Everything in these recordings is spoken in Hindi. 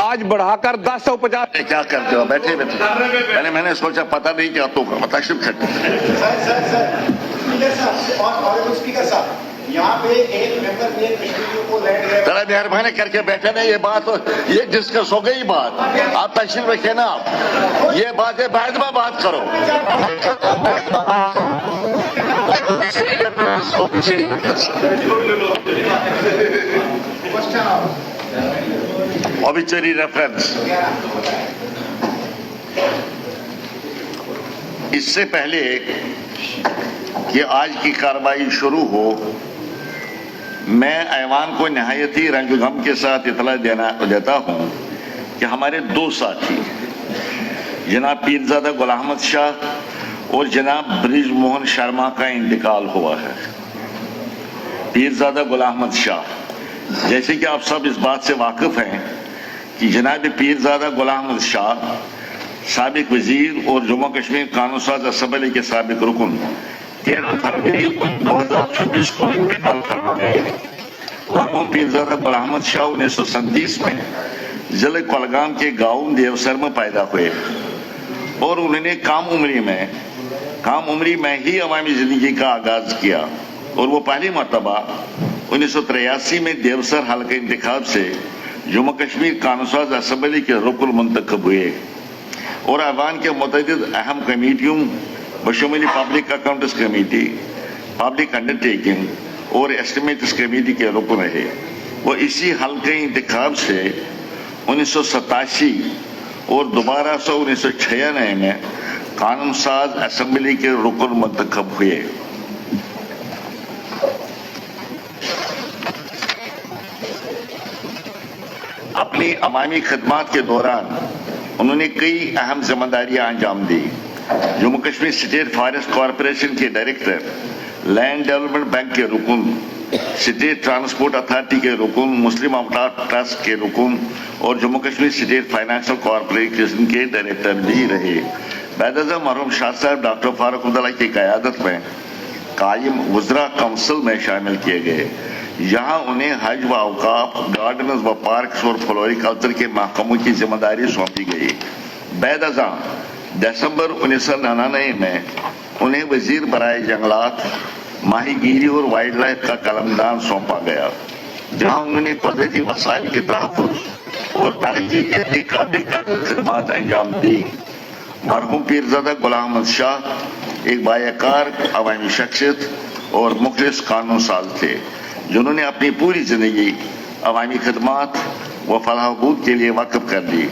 आज बढ़ाकर 1050। क्या करते हो? बैठे बैठे मैंने सोचा पता नहीं क्या तो पता शुभ करते। यहाँ पे एक मेंबर ने कश्मीरियों को लैंड ग्रैब जरा मेहरबानी करके बैठे नहीं, ये बात ये डिस्कस हो गई बात, आप तशरीफ रखे ना, आप ये बातें बाद में बात करो। ऑब्जेक्टरी रेफरेंस। इससे पहले कि आज की कार्रवाई शुरू हो, मैं ऐवान को नहायत ही रंजगम के साथ इतला देता हूं कि हमारे दो साथी जनाब पीरजादा गुलाम अहमद शाह और जनाब ब्रिज मोहन शर्मा का इंतकाल हुआ है। पीरजादा गुलाम अहमद शाह, जैसे कि आप सब इस बात से वाकिफ हैं कि जनाब पीरजादा गुलाम अहमद शाह साबिक वजीर और जम्मू कश्मीर कानून साज असम्बली के साबिक रुकन 13 फरवरी 2024 को इंतकाल कर गए। पीरजादा गुलाम अहमद शाह 1937 में जिले कुलगाम के गांव देवसर में पैदा हुए और उन्होंने काम उम्री में ही अवामी जिंदगी का आगाज किया और वो पहली मरतबा 1983 में देवसर हल्के इंतखाब से जम्मू कश्मीर कानून साज असम्बली के रुकन मुंतखब हुए और ऐवान के मुतअद्दिद अहम कमेटियों बशमूल public accounts committee, public undertaking और एस्टिमेट्स कमेटी के रुकन रहे। वो इसी हल्के इंतखाब से 1987 और दोबारा से 1996 में कानून साज असम्बली के रुकन मुंतखब हुए। अपनी अवामी खिदमात के दौरान उन्होंने कई अहम जिम्मेदारियां अंजाम दी। Jammu Kashmir state forest corporation के डायरेक्टर, लैंड डेवलपमेंट बैंक के रुकन, स्टेट ट्रांसपोर्ट अथॉरिटी के रुकन, मुस्लिम अवतार ट्रस्ट के रुकन और Jammu Kashmir state financial corporation के डायरेक्टर भी रहे। बैदज़ा मरहूम शाह साहब डॉक्टर फारूक अब्दुल्ला की क़यादत में कायम वज़रा काउंसिल में शामिल किए गए। यहाँ उन्हें हज व अवकाफ, गार्डन्स व पार्क्स और फ्लोरिकल्चर के महकमों की जिम्मेदारी सौंपी गई। बैदज़ा दिसंबर 1999 में उन्हें वजीर बराए जंगलात, माहीगीरी और वाइल्ड लाइफ का कलमदान सौंपा गया, जहाँ उन्होंने कुदरती वसाइल के तहफ़्फ़ुज़ और तरक्की के लिए काबिल खिदमत अंजाम दी। मरहूम पीरजादा गुलाम अहमद शाह एक बायकार अवामी शख्सियत और मुखलिस कानून साज थे, जिन्होंने अपनी पूरी जिंदगी अवामी खिदमत व फलाहबूद के लिए वक्फ कर दी।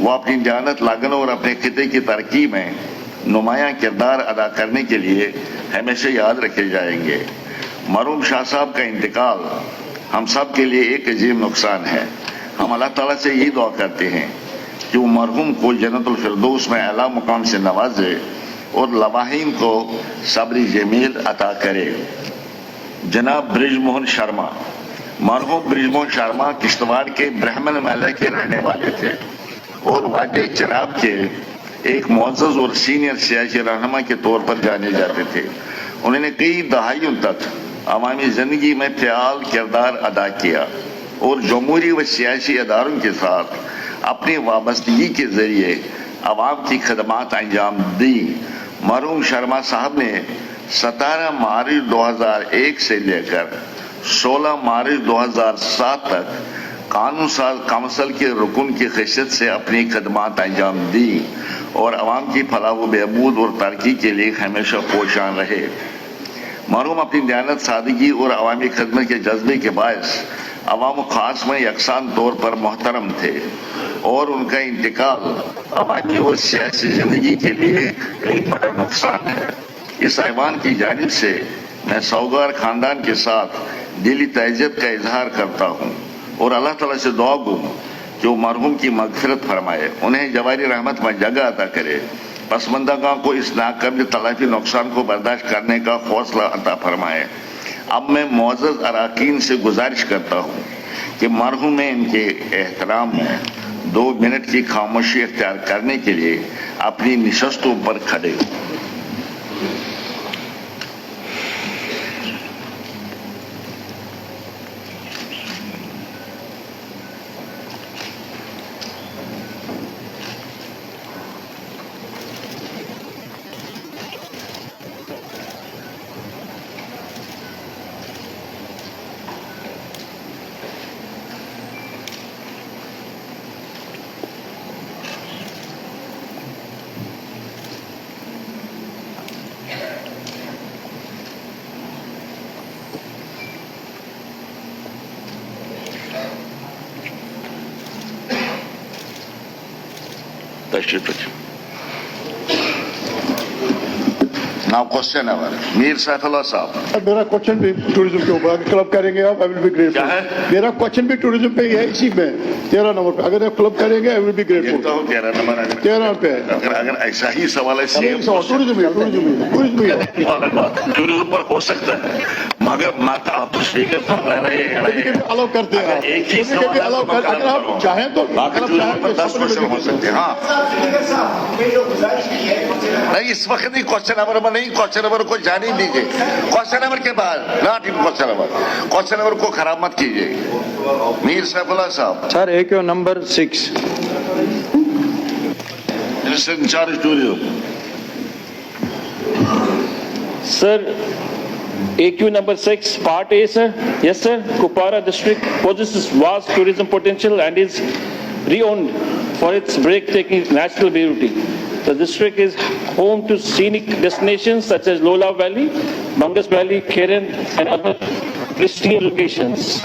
वो अपनी जानत लगन और अपने खिते की तरक्की में नुमायां किरदार अदा करने के लिए हमेशा याद रखे जाएंगे। मरहूम शाह साहब का इंतकाल हम सब के लिए एक अजीम नुकसान है। हम अल्लाह ताला से यही दुआ करते हैं कि वो मरहूम को जन्नतुल फिरदौस में आला मुकाम से नवाजे और लवाहीन को सब्र जमील अता करे। जनाब ब्रिज मोहन शर्मा, मरहूम ब्रिज मोहन शर्मा किश्तवाड़ के ब्राह्मण महल के रहने वाले थे और वादे चनाब के एक मुअज़्ज़ज़ और सीनियर सियासी रहनुमा के तौर पर जाने जाते थे। उन्होंने कई दहाइयों तक अवामी जिंदगी में फ़आल किरदार अदा किया और जमहूरी व सियासी इदारों के साथ अपनी वाबस्तगी के जरिए अवाम की खदमात अंजाम दी। मरहूम शर्मा साहब ने 17 मार्च 2001 से लेकर 16 मार्च 2007 तक कानून साज काउंसिल के रुकन की हैसियत से अपनी खदमात अंजाम दी और अवाम की फलाह व बहबूद और तरक्की के लिए हमेशा पोशान रहे। मरहूम अपनी दयानत, सादगी और अवामी खदमत के जज्बे के बायस अवाम खास में यकसान तौर पर मोहतरम थे और उनका इंतकाल अवामी और सियासी जिंदगी के लिए एक बड़ा नुकसान है। इस ऐवान की जानिब से मैं सौगार खानदान के साथ दिली तअज़्ज़ुब का इजहार करता हूँ और अल्लाह ताला से दुआ गो कि वो मरहूम की मग़फ़िरत फरमाए, उन्हें जवारी रहमत में जगह अता करे, पसमंदगा को इस नाकाबिल तलाफी नुकसान को बर्दाश्त करने का हौसला अता फरमाए। अब मैं मुअज़्ज़ज़ अराकीन से गुजारिश करता हूँ कि मरहूम में इनके एहतराम में 2 मिनट की खामोशी इख्तियार करने के लिए अपनी निशस्तों पर खड़े हो। Now question hour. Mir Saifullah साहब। मेरा क्वेश्चन भी टूरिज्म के ऊपर, अगर क्लब करेंगे आप, आई विल बी ग्रेटफुल। क्या है? मेरा क्वेश्चन भी टूरिज्म पे ही है, इसी में 13 नंबर पे, अगर आप क्लब करेंगे I will be grateful. 13 number 13 पे है। अगर ऐसा ही सवाल है टूरिज्म टूरिज्म पर हो सकता है, मगर माता आप तो अलाउ करते हैं, एक ही सवाल अगर आप चाहें तो 10 क्वेश्चन हो सकते हैं। हाँ नहीं, इस वक्त नहीं, क्वेश्चन नंबर में नहीं, क्वेश्चन नंबर को जाने दीजिए, क्वेश्चन नंबर के बाद, नॉट इन क्वेश्चन नंबर को खराब मत कीजिए। मीर सैफुल्लाह साहब। Sir AQ number 6। Minister in charge tourism. Sir, AQ number 6, Part A, sir. Yes, sir. Kupwara district possesses vast tourism potential and is renowned for its breathtaking natural beauty. The district is home to scenic destinations such as Lola Valley, Mangas Valley, Keren, and other pristine locations.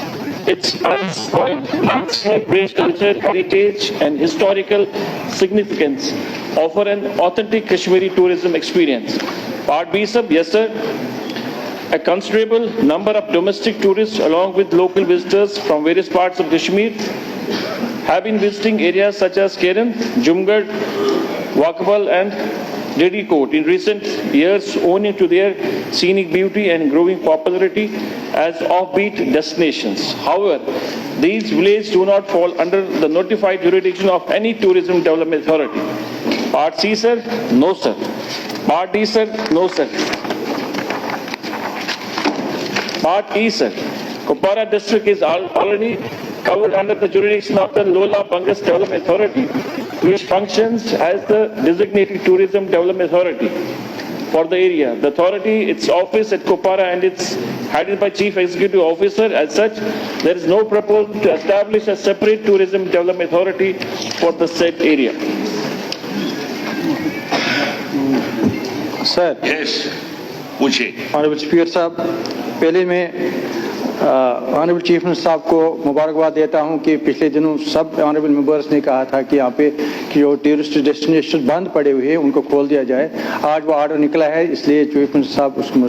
Its landscape-rich culture, heritage, and historical significance offer an authentic Kashmiri tourism experience. Part B, sir. Yes, sir. A considerable number of domestic tourists along with local visitors from various parts of Kashmir have been visiting areas such as Keren, Jumgarh, Wakbal and Reddycoat in recent years, owing to their scenic beauty and growing popularity as offbeat destinations. However, these villages do not fall under the notified jurisdiction of any tourism development authority. Part C, sir? No, sir. Part D, sir? No, sir. Part E, sir. Kupwara district is already covered under the jurisdiction of the Lola Bangas Development Authority, which functions as the designated tourism development authority for the area. The authority, its office at Kupwara, and it's headed by Chief Executive Officer. As such, there is no proposal to establish a separate tourism development authority for the said area. Sir yes, पूछिए। ऑनरेबल स्पीकर साहब, पहले मैं ऑनरेबल चीफ मिनिस्टर साहब को मुबारकबाद देता हूं कि पिछले दिनों सब ऑनरेबल मेंबर्स ने कहा था कि यहाँ पे कि जो टूरिस्ट डेस्टिनेशन बंद पड़े हुए हैं उनको खोल दिया जाए। आज वो आर्डर निकला है, इसलिए चीफ मिनिस्टर साहब उसको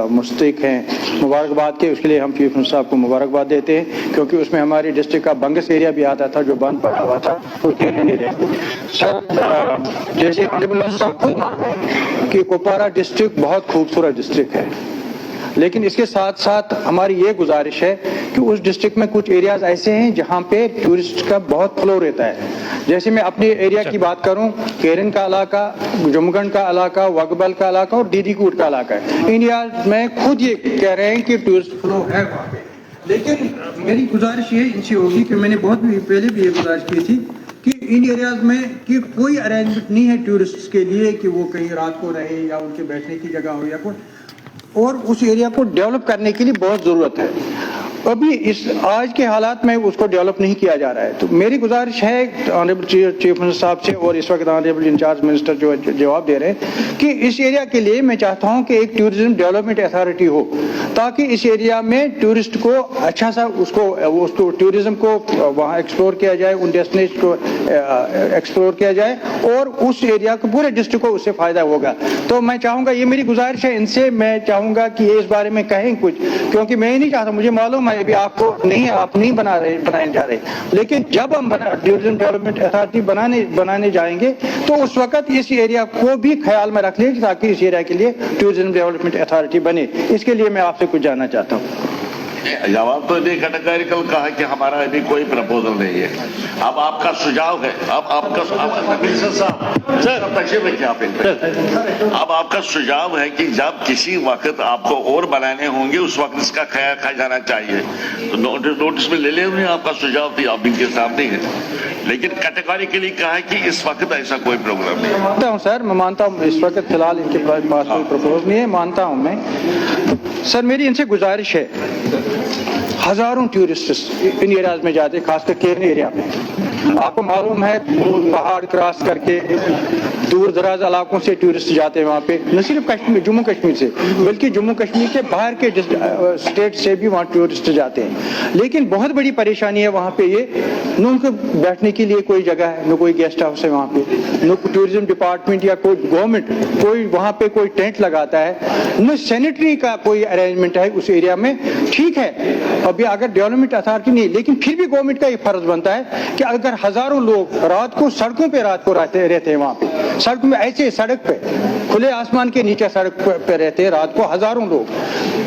मुस्तक हैं मुबारकबाद के। उसके लिए हम चीफ मिनिस्टर साहब को मुबारकबाद देते हैं, क्योंकि उसमें हमारी डिस्ट्रिक्ट का बंगस एरिया भी आता था जो बंद पड़ा हुआ था। सर, जैसे ऑनरेबल साहब कि कुपवारा डिस्ट्रिक्ट बहुत खूबसूरत डिस्ट्रिक्ट है, लेकिन इसके साथ साथ हमारी ये गुजारिश है कि उस डिस्ट्रिक्ट में कुछ एरियाज ऐसे हैं जहां पे टूरिस्ट का बहुत फ्लो रहता है। जैसे मैं अपने एरिया की बात करूं, केरन का इलाका, जुमगढ़ का इलाका, वगबल का इलाका और डीडीकोट का इलाका है। इन एरियाज में खुद ये कह रहे हैं कि टूरिस्ट फ्लो है वहाँ पे, लेकिन मेरी गुजारिश ये इनसे होगी कि मैंने बहुत पहले भी ये गुजारिश की थी कि इन एरियाज में कि कोई अरेंजमेंट नहीं है टूरिस्ट के लिए कि वो कहीं रात को रहे या उनके बैठने की जगह हो या कोई, और उस एरिया को डेवलप करने के लिए बहुत ज़रूरत है। अभी इस आज के हालात में उसको डेवलप नहीं किया जा रहा है। तो मेरी गुजारिश है ऑनरेबल चीफ मिनिस्टर साहब से, और इस वक्त ऑनरेबल इंचार्ज मिनिस्टर जो जवाब दे रहे हैं, कि इस एरिया के लिए मैं चाहता हूं कि एक टूरिज्म डेवलपमेंट अथॉरिटी हो, ताकि इस एरिया में टूरिस्ट को अच्छा सा उसको टूरिज्म को वहाँ एक्सप्लोर किया जाए, उन डेस्टिनेशन को एक्सप्लोर किया जाए और उस एरिया को पूरे डिस्ट्रिक्ट को उससे फायदा होगा। तो मैं चाहूँगा, ये मेरी गुजारिश है इनसे, मैं चाहूँगा कि ये इस बारे में कहें कुछ, क्योंकि मैं नहीं चाहता, मुझे मालूम है भी आपको नहीं, आप नहीं बनाने जा रहे, लेकिन जब हम टूरिज्म डेवलपमेंट अथॉरिटी बनाने जाएंगे तो उस वक्त इस एरिया को भी ख्याल में रख लें ताकि इस एरिया के लिए टूरिज्म डेवलपमेंट अथॉरिटी बने। इसके लिए मैं आपसे कुछ जानना चाहता हूँ। जवाब तो नहीं, कैटेगोरिकल कहा कि हमारा अभी कोई प्रपोजल नहीं है। अब आपका सुझाव है, अब आपका साहब तशरीफ रखिए आप अब आपका सुझाव है कि जब किसी वक्त आपको और बनाने होंगे उस वक्त इसका ख्याल रखा जाना चाहिए, तो नोटिस में ले ले। आपका सुझाव भी आप इनके सामने है, लेकिन कैटेगोरिकली कहा है कि इस वक्त ऐसा कोई प्रोग्राम नहीं। मानता हूँ सर, मैं मानता हूँ इस वक्त फिलहाल इनके पास कोई प्रपोज नहीं है, मानता हूँ मैं। सर मेरी इनसे गुजारिश है, हजारों टूरिस्ट इन एरियाज में जाते, खासकर केरन एरिया में। आपको मालूम है पहाड़ क्रॉस करके दूर दराज इलाकों से टूरिस्ट जाते हैं वहाँ पे, न सिर्फ कश्मीर जम्मू कश्मीर से बल्कि जम्मू कश्मीर के बाहर के स्टेट से भी वहाँ टूरिस्ट जाते हैं। लेकिन बहुत बड़ी परेशानी है वहाँ पे ये, न उनको बैठने के लिए कोई जगह है, न कोई गेस्ट हाउस है वहाँ पे, न टूरिज्म डिपार्टमेंट या कोई गवर्नमेंट कोई वहाँ पे कोई टेंट लगाता है, न सैनिटरी का कोई अरेंजमेंट है उस एरिया में। ठीक है अभी अगर डेवलपमेंट अथॉरिटी नहीं, लेकिन फिर भी गवर्नमेंट का ये फर्ज बनता है कि अगर हजारों लोग रात को सड़कों पे रहते हैं वहाँ पे, सड़क में ऐसे सड़क पे खुले आसमान के नीचे सड़क पे रहते हैं रात को हजारों लोग,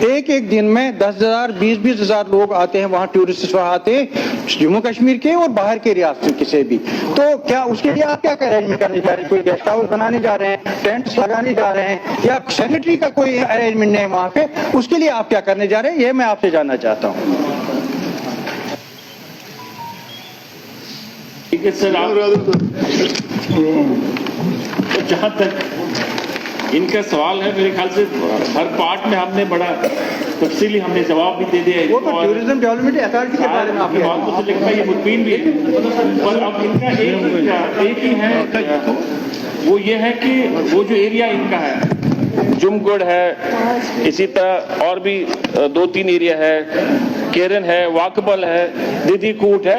एक दिन में 10,000 20,000 लोग आते हैं वहाँ, टूरिस्ट वहाँ आते हैं जम्मू कश्मीर के और बाहर के रियासत के से भी। तो क्या उसके लिए आप क्या अरेंजमेंट करने जा रहे हैं? कोई गेस्ट हाउस बनाने जा रहे हैं, टेंट्स लगाने जा रहे हैं, या सैनिटरी का कोई अरेंजमेंट नहीं वहाँ पे, उसके लिए आप क्या करने जा रहे हैं, ये मैं आपसे जानना चाहता हूँ। ठीक है सर, तो जहाँ तक इनका सवाल है, मेरे ख्याल से हर पार्ट में हमने बड़ा तफसीली हमने जवाब भी दे दिया। वो तो टूरिज्म डेवलपमेंट अथॉरिटी के बारे में आपकी बात तो लिखना ये मुतमीन भी है, पर अब इनका एक ही है, वो ये है कि वो जो एरिया इनका है जुमगढ़ है, इसी तरह और भी 2-3 एरिया है, केरन है, वाकबल है, दीदीकूट है,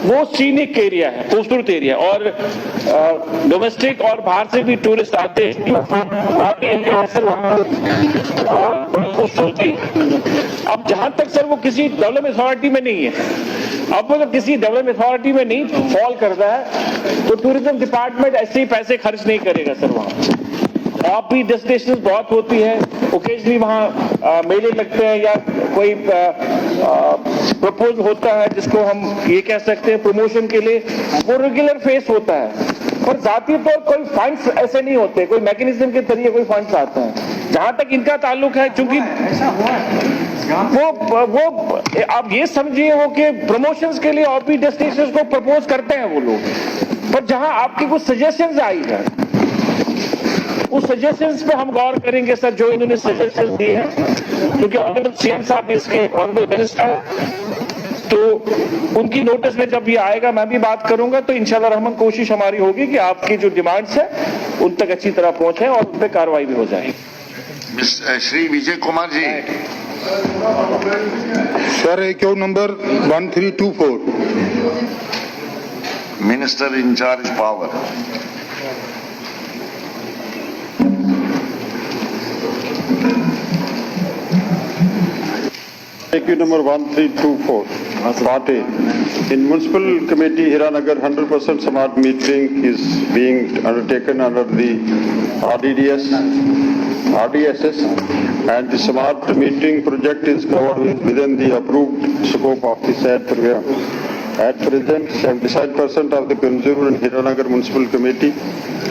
वो सीनिक एरिया है, खूबसूरत एरिया, और डोमेस्टिक और बाहर से भी टूरिस्ट आते हैं। अब जहां तक सर वो किसी डेवलपमेंट अथॉरिटी में नहीं है, अब अगर किसी डेवलपमेंट अथॉरिटी में नहीं फॉल करता है तो टूरिज्म डिपार्टमेंट ऐसे ही पैसे खर्च नहीं करेगा सर। वहां आप भी डेस्टिनेशन बहुत होती है, ओकेजनली वहाँ मेले लगते हैं या कोई प्रपोज होता है जिसको हम ये कह सकते हैं प्रमोशन के लिए, वो रेगुलर फेस होता है, पर जाती तौर कोई फंड्स ऐसे नहीं होते, कोई मैकेनिज्म के जरिए कोई फंड्स आते हैं। जहां तक इनका ताल्लुक है, चूंकि वो आप ये समझिए हो कि प्रमोशंस के लिए और भी डेस्टिनेशंस को प्रपोज करते हैं वो लोग, पर जहां आपकी कुछ सजेशंस आई है उस सजेशंस पे हम गौर करेंगे सर, जो इन्होंने सजेशंस दिए हैं, क्योंकि ऑनरेबल सीएम साहब इसके ऑनरेबल मिनिस्टर, तो उनकी नोटिस में जब ये आएगा मैं भी बात करूंगा, तो इंशाल्लाह रहमान कोशिश हमारी होगी कि आपकी जो डिमांड्स है उन तक अच्छी तरह पहुंचे और उन पर कार्रवाई भी हो जाए। Shri Vijay Kumar ji. Sir AQ number 1324, minister incharge power. AQ number 1324, Part A. In Municipal Committee Hiranagar, 100% smart metering is being undertaken under the RDSS, and the smart metering project is covered within the approved scope of the said program. At present, 75% of the consumer in Hiranagar Municipal Committee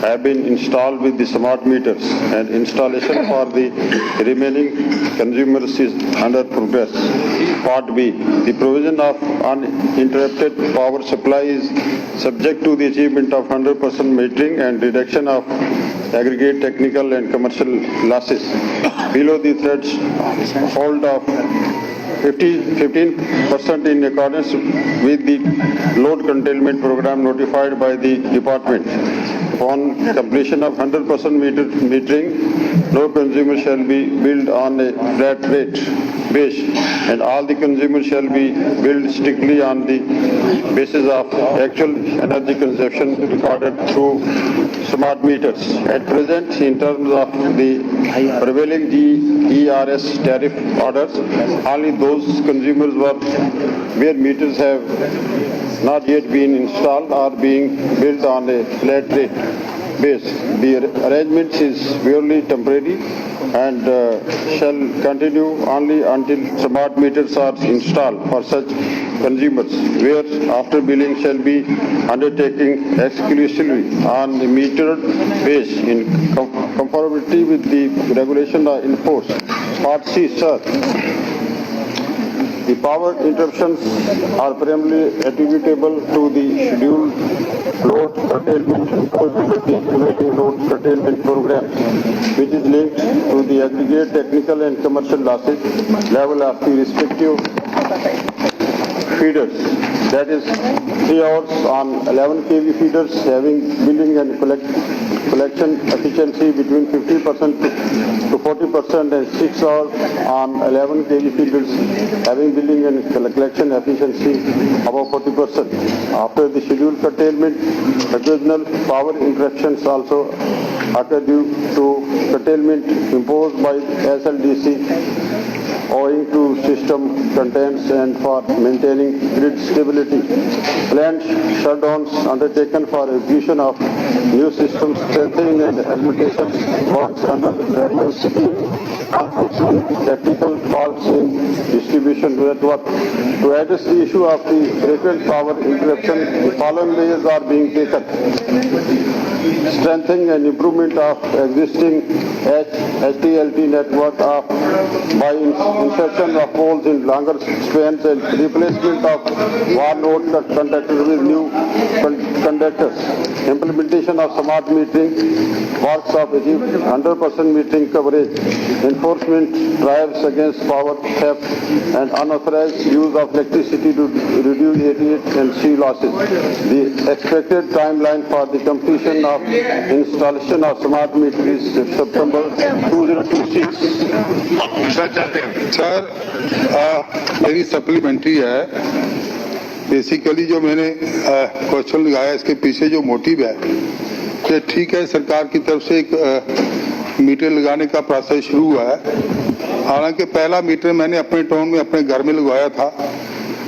have been installed with the smart meters, and installation for the remaining consumers is under progress. Part B. The provision of uninterrupted power supply is subject to the achievement of 100% metering and reduction of aggregate technical and commercial losses below the threshold of 15% in accordance with the load containment program notified by the department. Upon completion of 100% metering, no consumer shall be billed on a flat rate base, and all the consumers shall be billed strictly on the basis of actual energy consumption recorded through smart meters. At present, in terms of the prevailing GERS tariff orders, only those consumers where meters have not yet been installed are being billed on a flat rate base. The arrangement is purely temporary and shall continue only until smart meters are installed for such consumers, where after billing shall be undertaken exclusively on the metered base in conformity with the regulation in force. Part C, sir. The power interruptions are primarily attributable to the scheduled load curtailment program, which is linked to the aggregate technical and commercial losses level of the respective feeders. That is 3 hours on 11 kV feeders having billing and collection efficiency between 50% to 40% and 6 hours on 11 kV feeders having billing and collection efficiency above 40%. After the scheduled curtailment, occasional power interruptions also occur due to curtailment imposed by SLDC owing to system contents and for maintaining grid stability. Planned shutdowns undertaken for execution of new systems strengthening and augmentation works under technical faults in distribution network. To address the issue of the frequent power interruption, the following measures are being taken. Strengthening and improvement of existing HTLT network by insertion of poles in longer spans and replacement of wire load conductors with new conductors. Implementation of smart metering works of achieve 100% metering coverage. Enforcement drives against power theft and unauthorized use of electricity to reduce AT and C losses. The expected timeline for the completion of installation of smart meter is September 2026. Sir मेरी सप्लीमेंट्री है। बेसिकली जो मैंने क्वेश्चन लगाया इसके पीछे जो मोटिव है कि ठीक है सरकार की तरफ से एक मीटर लगाने का प्रोसेस शुरू हुआ है। हालांकि पहला मीटर मैंने अपने टाउन में अपने घर में लगवाया था,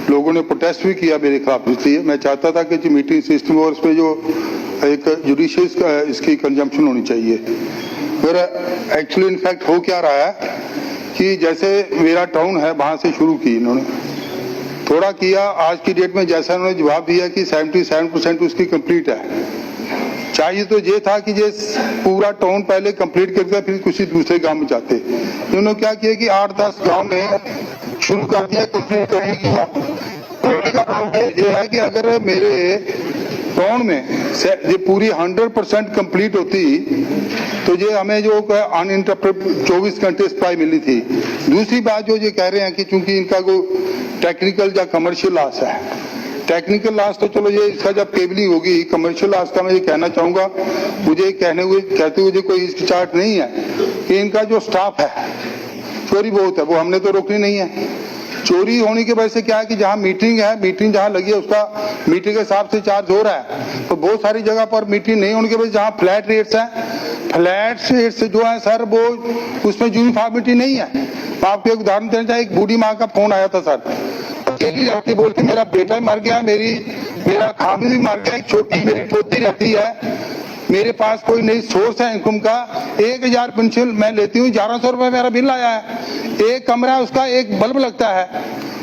लोगों ने प्रोटेस्ट भी किया मेरे खिलाफ। इसलिए मैं चाहता था कि जो मीटरिंग सिस्टम और उसमें जो एक जुडिशियस इसकी कंजम्पशन होनी चाहिए। फिर एक्चुअली इनफैक्ट हो क्या रहा है कि जैसे मेरा टाउन है वहां से शुरू की इन्होंने, थोड़ा किया, आज की डेट में जैसा उन्होंने जवाब दिया कि 77% उसकी कंप्लीट है। चाहिए तो ये था कि ये पूरा टाउन पहले कंप्लीट करके फिर किसी दूसरे गांव में जाते। इन्होंने क्या किया कि 8-10 गांव में शुरू कर दिया, कंप्लीट करेगी। ये है कि अगर मेरे टाउन में ये पूरी 100% कंप्लीट होती तो ये हमें जो अनइंटरप्टेड 24 घंटे सप्लाई मिली थी। दूसरी बात जो ये कह रहे हैं कि चूंकि इनका कोई टेक्निकल या कमर्शियल लॉस है, टेक्निकल लॉस तो चलो ये इसका जब केबलिंग होगी, कमर्शियल लॉस का मैं ये कहना चाहूंगा, मुझे कहते हुए कोई इसकी चार्ट नहीं है कि इनका जो स्टाफ है चोरी बहुत है, वो हमने तो रोकनी नहीं है। चोरी होने की वजह से क्या है कि जहां मीटिंग है, मीटिंग जहां लगी है उसका मीटिंग के हिसाब से चार्ज हो रहा है। तो बहुत सारी जगह पर मीटिंग नहीं होने की वजह से जहां फ्लैट रेट्स हैं, फ्लैट रेट्स जो है सर वो उसमें यूनिफॉर्मिटी नहीं है। मैं आपको एक उदाहरण देना चाहिए, एक बूढ़ी माँ का फोन आया था सर, अकेली रहती, बोलती मेरा बेटा मर गया, मेरा खामिद भी मर गया, एक छोटी मेरी पोती रहती है, मेरे पास कोई नई सोर्स है इनकम का, 1000 पेंशन मैं लेती हूँ, 1100 रुपए मेरा बिल आया है, एक कमरा उसका एक बल्ब लगता है।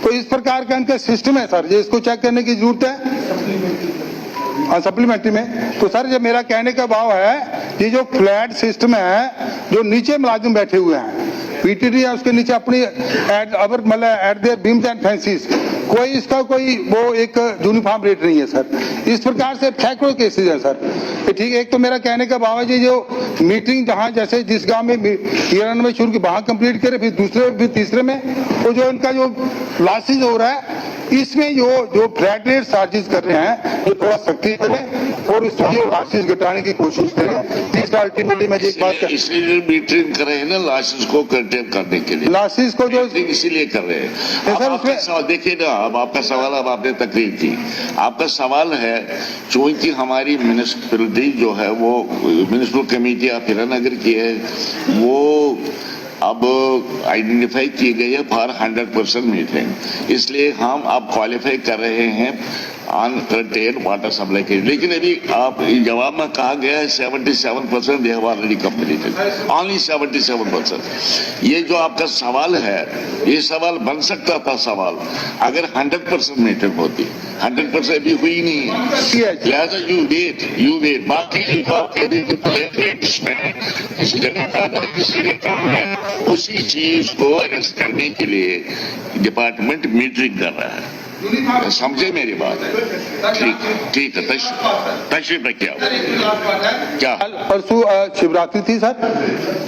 तो इस प्रकार का इनका सिस्टम है सर, इसको चेक करने की जरूरत है सप्लीमेंट्री में। तो सर ये मेरा कहने का भाव है, ये जो फ्लैट सिस्टम है, जो नीचे मुलाजिम बैठे हुए हैं, पीटीडी है उसके नीचे अपनी मतलब eight there beams and fancies, कोई इसका कोई वो एक यूनिफॉर्म रेट नहीं है सर। इस प्रकार से सैकड़ों केसेज है सर। ठीक है, एक तो मेरा कहने का भाव है जी जो मीटिंग जहां जैसे जिस गांव में ईरान में शुरू की वहां कंप्लीट करे, फिर दूसरे फिर तीसरे में, तो जो इनका जो लॉसेज हो रहा है इसमें जो फ्लैट रेट चार्जेस कर रहे हैं ये थोड़ा सख्ती करें और इसमें जो लॉसेज घटाने की कोशिश करें। इसका अल्टीमेटली मैं एक बात इसलिए मीटरिंग कर रहे हैं ना, लॉसेज को कंटेन करने के लिए, लॉसेज को जो इसीलिए कर रहे हैं। अब उसमें देखिए ना, अब आपका सवाल, अब आपने तकरीर की, आपका सवाल है चूंकि हमारी म्यूनिसिपैलिटी जो है वो म्यूनिसिपल कमेटी ऑफ हीरानगर की है, वो अब आइडेंटिफाई किए गए हैं फॉर 100% मीटरिंग, इसलिए हम अब क्वालिफाई कर रहे हैं ऑन curtail वाटर सप्लाई के, लेकिन यदि आप जवाब में कहा गया है 77% they have already completed, only 77%। ये जो आपका सवाल है, ये सवाल बन सकता था सवाल अगर 100% मीटर होती, 100% अभी हुई नहीं है, लिहाजा यू वेट बाकी उसी चीज को अरेस्ट करने के लिए डिपार्टमेंट मीटरिंग कर रहा है। समझे मेरी बात है? ठीक है, तशरीफ रखिए आप। क्या परसों शिवरात्रि थी सर,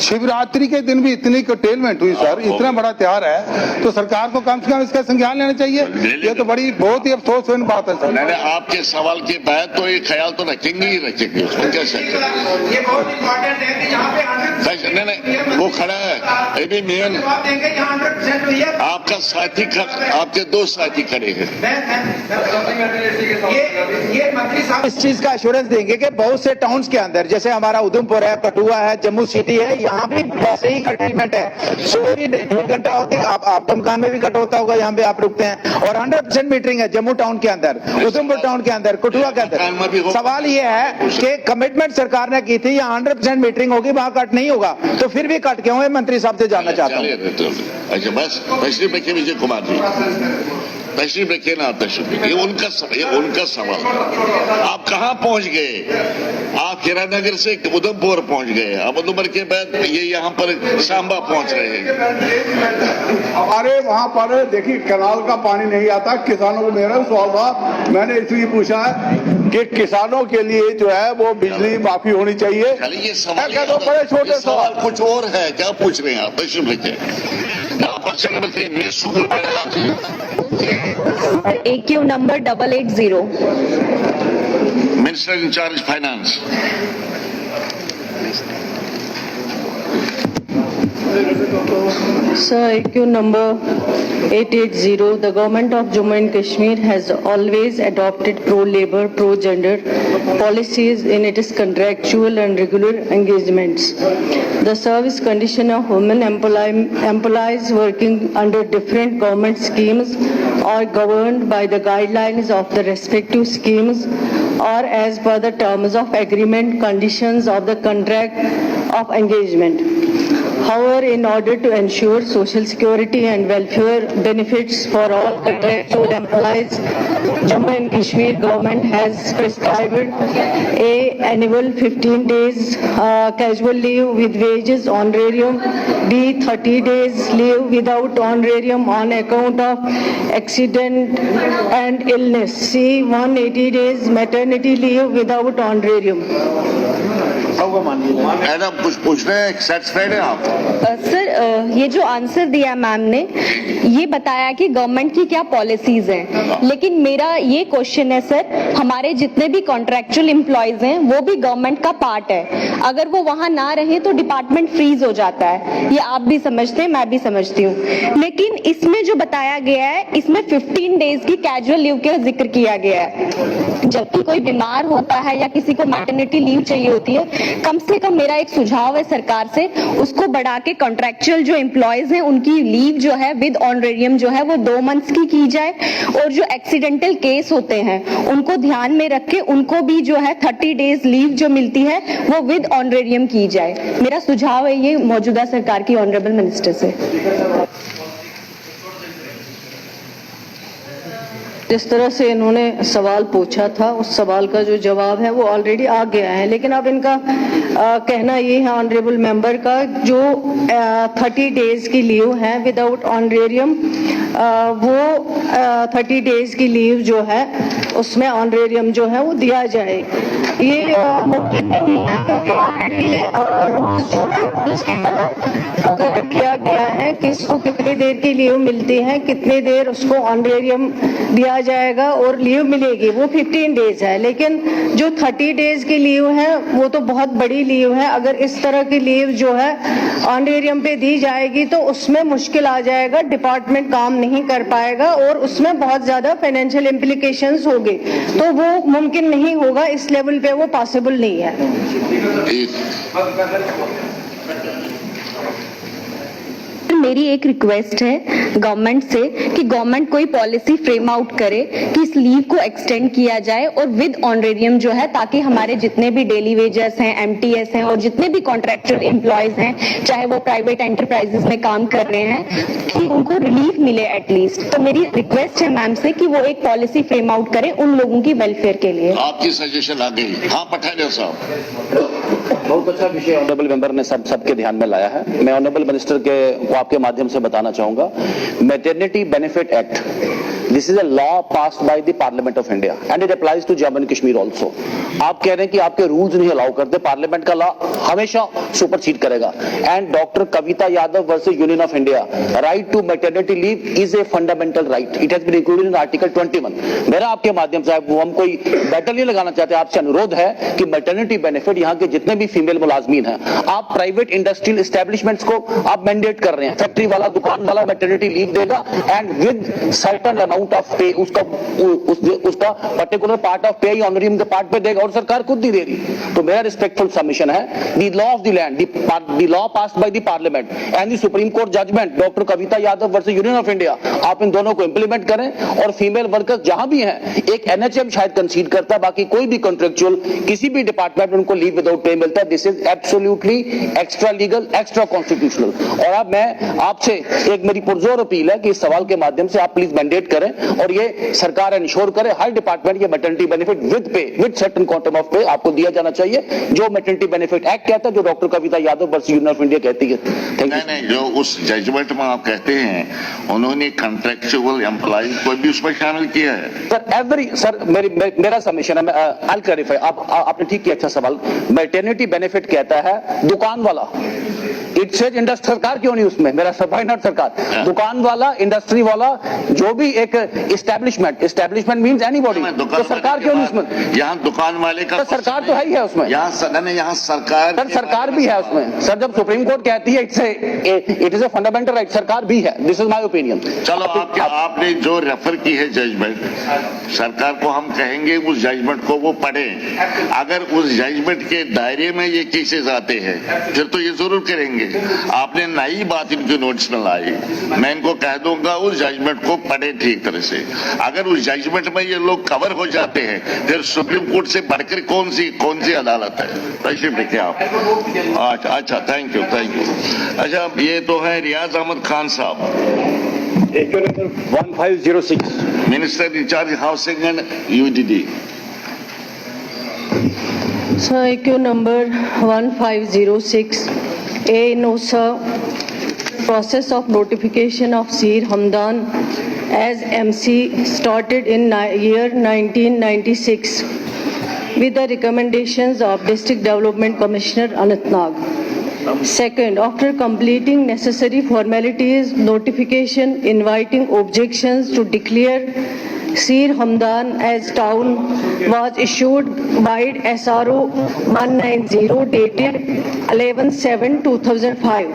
शिवरात्रि के दिन भी इतनी कटेलमेंट हुई सर, इतना बड़ा त्योहार है, तो सरकार को कम से कम इसका संज्ञान लेना चाहिए। ये तो बड़ी बहुत ही अफसोसजनक बात है सर। मैंने आपके सवाल के बाद तो ये ख्याल तो रखेंगे ही रखेंगे, उसमें क्या शक है? ये बहुत इम्पोर्टेंट है कि यहाँ पे 100% नहीं, वो खड़ा है अभी मेन जवाब देंगे यहाँ 100% हुई है। आपका साथी, आपके दो साथी खड़े हैं। ये मंत्री साहब इस चीज का एश्योरेंस देंगे कि बहुत से टाउन्स के अंदर, जैसे हमारा उधमपुर है, कठुआ है, जम्मू सिटी है, यहाँ भी वैसे ही कंटेनमेंट है। सुबह भी 1 घंटा होती है, आप टमकान में भी कट होता होगा, यहाँ पे आप रुकते हैं, और 100% मीटरिंग है जम्मू टाउन के अंदर, उधमपुर टाउन के अंदर, कठुआ के अंदर। सवाल ये है कि कमिटमेंट सरकार ने की थी यहाँ 100% मीटरिंग होगी, वहाँ कट नहीं होगा, तो फिर भी कट क्यों है? मंत्री साहब से जानना चाहता हूँ। अच्छा बस तशरीफ रखिए विजय कुमार जी, तशरीफ रखिए ना, तशरीफ रखिए। ये उनका सवाल। आप कहाँ पहुंच गए? आप हीरानगर से उधमपुर पहुंच गए, अब उधमपुर के बाद ये यहाँ पर सांबा पहुंच रहे हैं। हमारे वहाँ पर देखिए कैनाल का पानी नहीं आता, किसानों को मेरा सवाल था, मैंने इसलिए पूछा है कि किसानों के लिए जो है वो बिजली माफी होनी चाहिए। खाली ये सवाल, तो बड़े छोटे सवाल कुछ और है, क्या पूछ रहे हैं आप? तशरीफ रखिए। AQ number 880. Minister in charge finance. Sir, AQ number 880, the government of Jammu and Kashmir has always adopted pro-labor, pro-gender policies in its contractual and regular engagements. The service condition of women employees working under different government schemes are governed by the guidelines of the respective schemes or as per the terms of agreement conditions of the contract of engagement. However, in order to ensure social security and welfare benefits for all contractual employees, Jammu and Kashmir government has prescribed a annual 15 days casual leave with wages honorarium, B 30 days leave without honorarium on account of accident and illness, C 180 days maternity leave without honorarium. Madam कुछ पूछ रहे हैं, सेटिस्फाइड है आप? सर, ये जो आंसर दिया मैम ने, ये बताया कि गवर्नमेंट की क्या पॉलिसीज हैं, लेकिन मेरा ये क्वेश्चन है सर, हमारे जितने भी कॉन्ट्रैक्चुअल एम्प्लॉयज हैं वो भी गवर्नमेंट का पार्ट है। अगर वो वहां ना रहे तो डिपार्टमेंट फ्रीज हो जाता है, ये आप भी समझते हैं, मैं भी समझती हूँ। लेकिन इसमें जो बताया गया है, इसमें 15 डेज की कैजुअल लीव का जिक्र किया गया है। जबकि कोई बीमार होता है या किसी को मैटरनिटी लीव चाहिए होती है, कम से कम मेरा एक सुझाव है सरकार से, उसको बढ़ा के कॉन्ट्रैक्चुअल जो एम्प्लॉयज हैं उनकी लीव जो है विद ऑनरेरियम जो है वो 2 मंथ्स की जाए, और जो एक्सीडेंटल केस होते हैं उनको ध्यान में रख के उनको भी जो है 30 डेज लीव जो मिलती है वो विद ऑनरेरियम की जाए। मेरा सुझाव है ये मौजूदा सरकार की ऑनरेबल मिनिस्टर से। जिस तरह से इन्होंने सवाल पूछा था, उस सवाल का जो जवाब है वो ऑलरेडी आ गया है, लेकिन अब इनका कहना ये है ऑनरेबल मेंबर का, जो 30 डेज की लीव है विदाउट ऑनरेरियम, वो 30 डेज की लीव जो है उसमें ऑनरेरियम जो है वो दिया जाए। ये किया गया है कि इसको कितनी देर की लीव मिलती है, कितनी देर उसको ऑनरेरियम दिया जाएगा और लीव मिलेगी, वो 15 डेज है। लेकिन जो 30 डेज की लीव है वो तो बहुत बड़ी लीव है। अगर इस तरह की लीव जो है ऑनरेरियम पे दी जाएगी तो उसमें मुश्किल आ जाएगा, डिपार्टमेंट काम नहीं कर पाएगा और उसमें बहुत ज्यादा फाइनेंशियल इम्प्लीकेशंस होंगे, तो वो मुमकिन नहीं होगा, इस लेवल पे वो पॉसिबल नहीं है। मेरी एक रिक्वेस्ट है गवर्नमेंट से कि गवर्नमेंट कोई पॉलिसी फ्रेम आउट करे कि इस लीव को एक्सटेंड किया जाए और विद ऑनरेरियम जो है, ताकि हमारे जितने भी डेली वेजर्स हैं, एमटीएस हैं और जितने भी कॉन्ट्रैक्चुअल एम्प्लॉयज हैं, चाहे वो प्राइवेट एंटरप्राइजेस में काम कर रहे हैं, कि उनको रिलीफ मिले एटलीस्ट। तो मेरी रिक्वेस्ट है मैम से कि वो एक पॉलिसी फ्रेम आउट करे उन लोगों की वेलफेयर के लिए। आपकी सजेशन आ गई। हाँ पठानिया साहब। बहुत अच्छा विषय ऑनरेबल मेंबर ने सबके ध्यान में लाया है। मैं ऑनरेबल मिनिस्टर को आपके माध्यम से बताना चाहूंगा, maternity benefit act, this is a law passed by the parliament of India and it applies to Jammu and Kashmir also. आप कह रहे हैं कि आपके रूल्स नहीं अलाउ करते, पार्लियामेंट का लॉ हमेशा सुपरसीड करेगा। And doctor Kavita Yadav versus union of India, right to maternity leave is a fundamental right, it has been included in article 21। मेरा आपके माध्यम से, हम कोई बैटल नहीं लगाना चाहते, आपसे अनुरोध है कि मैटरनिटी बेनिफिट यहाँ के जितने भी फीमेल मुलाजमीन हैं, आप प्राइवेट इंडस्ट्रियल एस्टेब्लिशमेंट्स को आप मैंडेट कर रहे हैं, फैक्ट्री वाला, दुकान वाला मैटरनिटी लीव देगा and with certain amount of पे, उसका पर्टिकुलर पार्ट ऑफ पे ऑनरेरियम के पार्ट पे देगा, और सरकार खुद नहीं दे रही। तो मेरा रिस्पेक्टफुल सबमिशन है, the law of the land, the law passed by the parliament and the supreme court judgement doctor Kavita Yadav versus union of India, आप इन दोनों को इंप्लीमेंट करें। और फीमेल वर्कर्स जहां भी हैं, एक एनएचएम शायद कंसीड करता है, बाकी कोई भी कॉन्ट्रेक्चुअल किसी भी डिपार्टमेंट में उनको लीव विदाउट पे मिलता है, this is absolutely extra legal, extra constitutional. और अब मैं आपसे एक मेरी पुरजोर अपील है कि इस सवाल के माध्यम से आप प्लीज मैंडेट करें और ये सरकार इंश्योर करे हर डिपार्टमेंट ये मैटरनिटी बेनिफिट विद पे, विद सर्टेन क्वांटम ऑफ पे आपको दिया जाना चाहिए, जो मैटरनिटी बेनिफिट एक्ट कहता है, जो doctor Kavita Yadav versus union of India कहती है। नहीं, जो उस जजमेंट में आप कहते हैं उन्होंने कॉन्ट्रेक्चुअल एम्प्लॉय को भी उसमें शामिल किया है। सर मेरा सबमिशन है, आई क्लैरिफाई, आपने ठीक किया, अच्छा सवाल। मैटरनिटी बेनिफिट कहता है दुकान वाला, इट सेज इंडस्ट्री, सरकार क्यों नहीं उसमें, मेरा सब नॉट सरकार, दुकान वाला, इंडस्ट्री वाला, जो भी एक एस्टेब्लिशमेंट मींस एनीबॉडी, तो सरकार क्यों नहीं उसमें? यहाँ दुकान वाले का सरकार तो है ही है उसमें, यहाँ सरकार भी है उसमें। सर जब सुप्रीम कोर्ट कहती है it is a fundamental right, सरकार भी है, दिस इज माय ओपिनियन। चलो आपने जो रेफर की है जजमेंट, सरकार को हम कहेंगे उस जजमेंट को वो पढ़ें। अगर उस जजमेंट के दायरे में ये केसेस आते हैं फिर तो ये जरूर करेंगे। आपने नई बात इनके नोटिस में लाई, मैं इनको कह दूंगा उस जजमेंट को पढ़े ठीक तरह से। अगर उस जजमेंट में ये लोग कवर हो जाते हैं फिर सुप्रीम कोर्ट से बढ़कर कौन सी अदालत है? तशरीफ रखिए आप। अच्छा थैंक यू। अच्छा ये तो है रियाज अहमद खान साहब, 1506, minister in charge housing and UDD. Sir, IQ number 1506, A no sir, process of notification of Sir Hamdan as MC started in year 1996 with the recommendations of District Development Commissioner Anantnag. Second, after completing necessary formalities, notification inviting objections to declare Sir Hamdan as town was issued by SRO 190 dated 11/7/2005.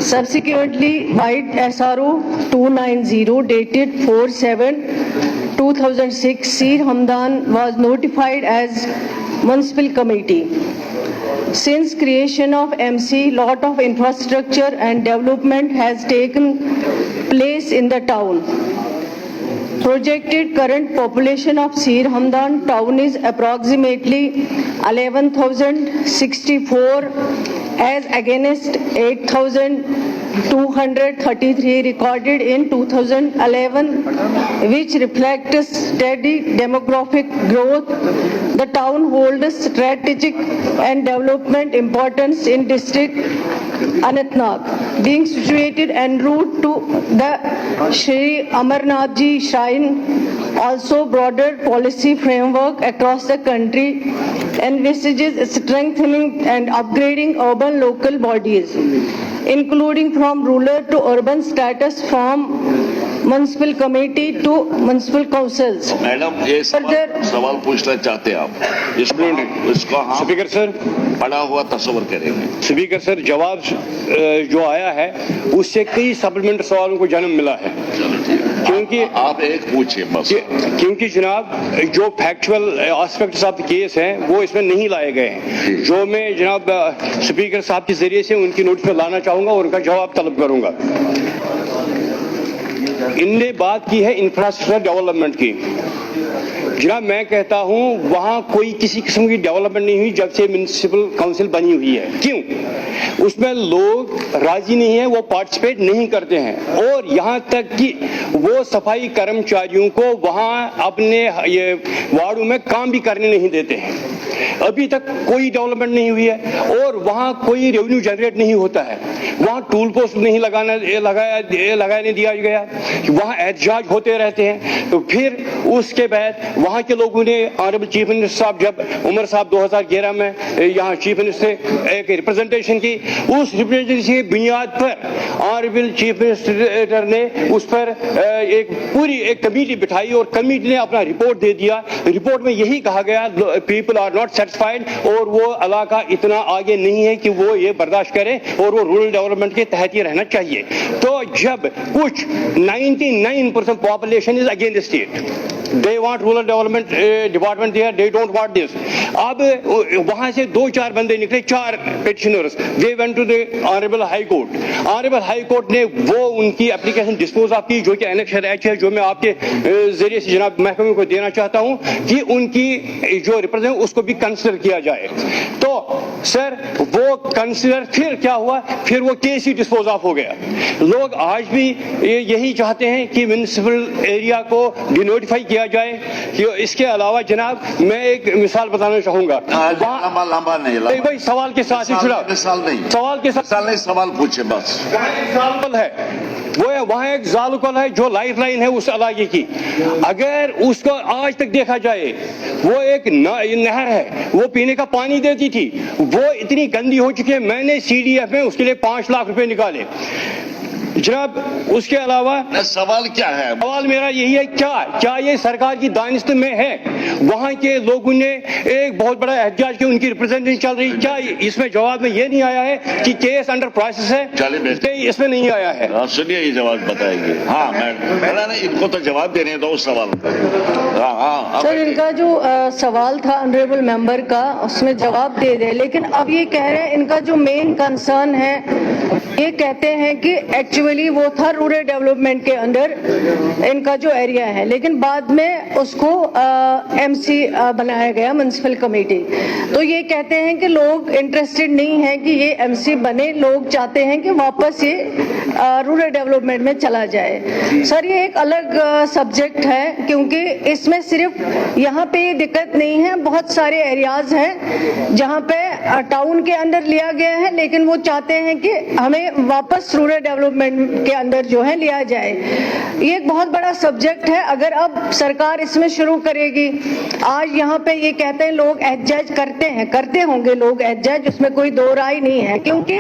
Subsequently, by SRO 290 dated 4/7/2006, Sir Hamdan was notified as municipal committee. Since creation of MC, lot of infrastructure and development has taken place in the town. Projected current population of Sir Hamdan town is approximately 11,064 as against 8,233 recorded in 2011, which reflects steady demographic growth. The town holds strategic and development importance in district Anantnag, being situated en route to the Shri Amarnath Ji Shrine. Also, broader policy framework across the country envisages strengthening and upgrading urban local bodies, including from rural to urban status, from municipal committee to municipal councils. Madam ये सवाल पूछना चाहते हैं आप, इसको हम स्पीकर सर पढ़ा हुआ तस्वर करेंगे। स्पीकर सर, जवाब जो आया है उससे कई सप्लीमेंट्री सवालों को जन्म मिला है। चलो ठीक है। क्योंकि आप एक पूछिए बस। क्योंकि जनाब जो factual aspects of the case हैं वो इसमें नहीं लाए गए हैं, जो मैं जनाब स्पीकर साहब के जरिए से उनकी नोटिस में लाना चाहूंगा और उनका जवाब तलब करूंगा। इनने बात की है इंफ्रास्ट्रक्चर डेवलपमेंट की। जनाब मैं कहता हूं वहां कोई किसी किस्म की डेवलपमेंट नहीं हुई जब से म्युनिसिपल काउंसिल बनी हुई है। क्यों? उसमें लोग राजी नहीं है, वो पार्टिसिपेट नहीं करते हैं और यहां तक कि वो सफाई कर्मचारियों को वहां अपने ये वार्डों में काम भी करने नहीं देते हैं। अभी तक कोई डेवलपमेंट नहीं हुई है और वहां कोई रेवेन्यू जनरेट नहीं होता है। वहां टूल पोस्ट नहीं लगाने दिया गया, वहां एहतजाज होते रहते हैं। तो फिर उसके बाद वहां के लोगों ने ऑनरेबल चीफ मिनिस्टर साहब, जब उमर साहब 2011 में यहाँ चीफ मिनिस्टर एक रिप्रेजेंटेशन की, उस रिप्रेजेंटेशन की बुनियाद पर ऑनरेबल चीफ मिनिस्टर ने उस पर एक पूरी एक कमेटी बिठाई और कमेटी ने अपना रिपोर्ट दे दिया। रिपोर्ट में यही कहा गया पीपल आर नॉट सेटिस्फाइड और वो इलाका इतना आगे नहीं है कि वो ये बर्दाश्त करें और वो रूरल डेवलपमेंट के तहत ही रहना चाहिए। तो जब कुछ 99% population is against it, they want rural development department there, they don't want this. अब वहां से 2-4 बंदे निकले, 4 petitioners, they went to the honorable high court. honorable high court ने वो उनकी एप्लीकेशन डिस्पोज ऑफ की, जो कि एनेक्शन एच है, जो मैं आपके जरिए से जनाब महकमे को देना चाहता हूं कि उनकी जो रिप्रेजेंट उसको भी कंसिडर किया जाए। तो सर वो कंसिडर फिर क्या हुआ, फिर वो केस ही डिस्पोज ऑफ हो गया। लोग आज भी यही चाहते हैं कि म्युनिसिपल एरिया को डिनोटिफाई किया जाए। इसके अलावा जनाब मैं एक मिसाल बताना चाहूंगा। लंबा नहीं भाई सवाल के साथ ही जुड़ा, मिसाल नहीं, सवाल के साथ नहीं, सवाल पूछे बस। जालकल है, वो है वहां एक जालकल है जो लाइफ लाइन है उस इलाके की। अगर उसको आज तक देखा जाए, वो एक नहर है, वो पीने का पानी देती थी, वो इतनी गंदी हो चुकी है। मैंने CDF में उसके लिए 5 लाख रुपए निकाले जनाब। उसके अलावा सवाल क्या है? सवाल मेरा यही है, क्या ये सरकार की दानिश में है? वहां के लोगों ने एक बहुत बड़ा एहतजाज किया, उनकी रिप्रेजेंटेशन चल रही, क्या इसमें जवाब में ये नहीं आया है कि केस अंडर प्रोसेस है? इसमें नहीं आया है। सुनिए ये जवाब बताएंगे। हाँ मैं इनको तो जवाब देने दो उस सवाल पर। हाँ सर इनका जो सवाल था ऑनरेबल मेंबर का, उसमें जवाब दे दे, लेकिन अब ये कह रहे हैं इनका जो मेन कंसर्न है, ये कहते हैं कि एक्चुअली वो था रूरल डेवलपमेंट के अंदर इनका जो एरिया है, लेकिन बाद में उसको MC बनाया गया, म्युनिसिपल कमेटी। तो ये कहते हैं कि लोग इंटरेस्टेड नहीं है कि ये MC बने, लोग चाहते हैं कि वापस ये रूरल डेवलपमेंट में चला जाए। सर ये एक अलग सब्जेक्ट है, क्योंकि इसमें सिर्फ यहाँ पे दिक्कत नहीं है, बहुत सारे एरियाज हैं जहाँ पे टाउन के अंदर लिया गया है, लेकिन वो चाहते हैं कि हमें वापस रूरल डेवलपमेंट के अंदर जो है लिया जाए। ये एक बहुत बड़ा सब्जेक्ट है। अगर अब सरकार इसमें शुरू करेगी, आज यहाँ पे ये कहते हैं लोग एहतजाज करते होंगे लोग एहतजाज, उसमें कोई दो राय नहीं है, क्योंकि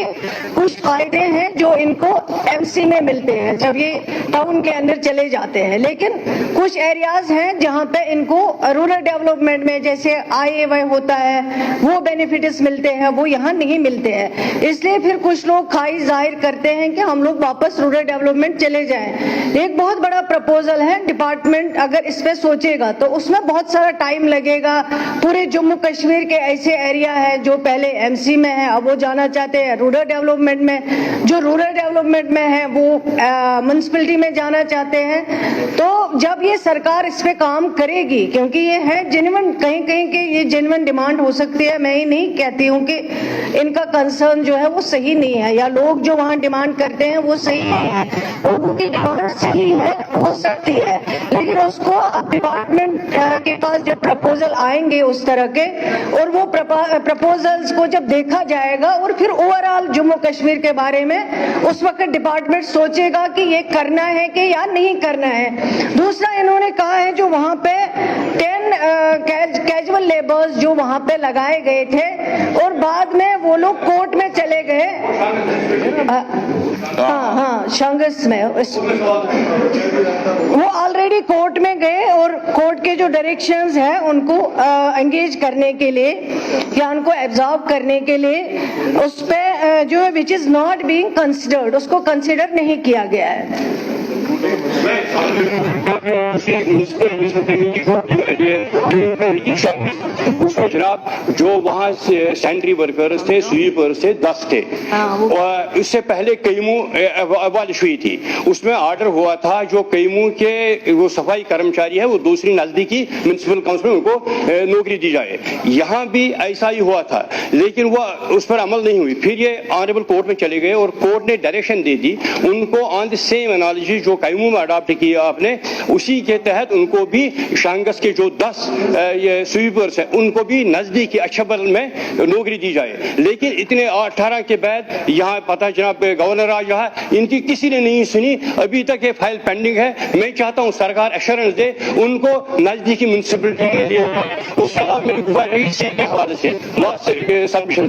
कुछ फायदे हैं जो इनको MC में मिलते हैं जब ये टाउन के अंदर चले जाते हैं, लेकिन कुछ एरियाज हैं जहाँ पे इनको रूरल डेवलपमेंट में जैसे IAY होता है वो बेनिफिट्स मिलते हैं, वो यहाँ नहीं मिलते हैं। इसलिए फिर कुछ लोग ख्वाहिश जाहिर करते हैं कि हम लोग वापस रूरल डेवलपमेंट चले जाएं। एक बहुत बड़ा प्रपोजल है, डिपार्टमेंट अगर इस पे सोचेगा तो उसमें बहुत सारा टाइम लगेगा। पूरे जम्मू कश्मीर के ऐसे एरिया है जो पहले MC में है, अब वो जाना चाहते हैं रूरल डेवलपमेंट में, जो रूरल डेवलपमेंट में है वो म्युनिसिपैलिटी में जाना चाहते हैं। तो जब ये सरकार इस पे काम करेगी, क्योंकि ये है जेन्युइन, कहीं कहीं के ये जेन्युइन डिमांड हो सकती है, मैं ये नहीं कहती हूँ कि इनका कंसर्न जो है वो सही नहीं है या लोग जो वहाँ डिमांड करते हैं वो सही नहीं है, लोगों की डिमांड सही है, हो सकती है, लेकिन उसको डिपार्टमेंट के पास जब प्रपोजल आएंगे उस तरह के, और वो प्रपोजल्स को जब देखा जाएगा और फिर ओवरऑल जम्मू कश्मीर के बारे में उस वक्त डिपार्टमेंट सोचेगा कि ये करना है कि या नहीं करना है। दूसरा इन्होंने कहा है जो वहाँ पे 10 कैजुअल लेबर्स जो वहाँ पे लगाए गए थे और बाद में वो लोग कोर्ट में चले गए, हाँ शांगस में, वो ऑलरेडी कोर्ट में गए और कोर्ट के जो डायरेक्शंस हैं उनको एंगेज करने के लिए या उनको एब्जॉर्ब करने के लिए उस पे जो है विच इज नॉट बीइंग कंसिडर्ड, उसको कंसिडर नहीं किया गया है। जनाब जो वहाँ से सैनिटरी वर्कर्स थे, स्वीपर्स थे, 10 थे। और इससे पहले कईमू अबालिश हुई थी, उसमें ऑर्डर हुआ था जो कईमू के वो सफाई कर्मचारी है वो दूसरी नजदीकी म्युनिसिपल काउंसिल में उनको नौकरी दी जाए। यहाँ भी ऐसा ही हुआ था, लेकिन वह उस पर अमल नहीं हुई। फिर ये ऑनरेबल कोर्ट में चले गए और कोर्ट ने डायरेक्शन दे दी उनको ऑन द सेम एनालॉजी जो कईमू में अडॉप्ट किया आपने, उसी के तहत उनको भी शांगस के जो 10 ये स्वीपर्स हैं उनको भी नजदीकी अछबल में नौकरी दी जाए। लेकिन इतने 18 के बाद यहाँ पता जनाब गवर्नर आज रहा, इनकी किसी ने नहीं सुनी, अभी तक ये फाइल पेंडिंग है। मैं चाहता हूँ सरकार एश्योरेंस दे उनको नजदीकी म्युनिसिपलिटी के लिए सबमिशन।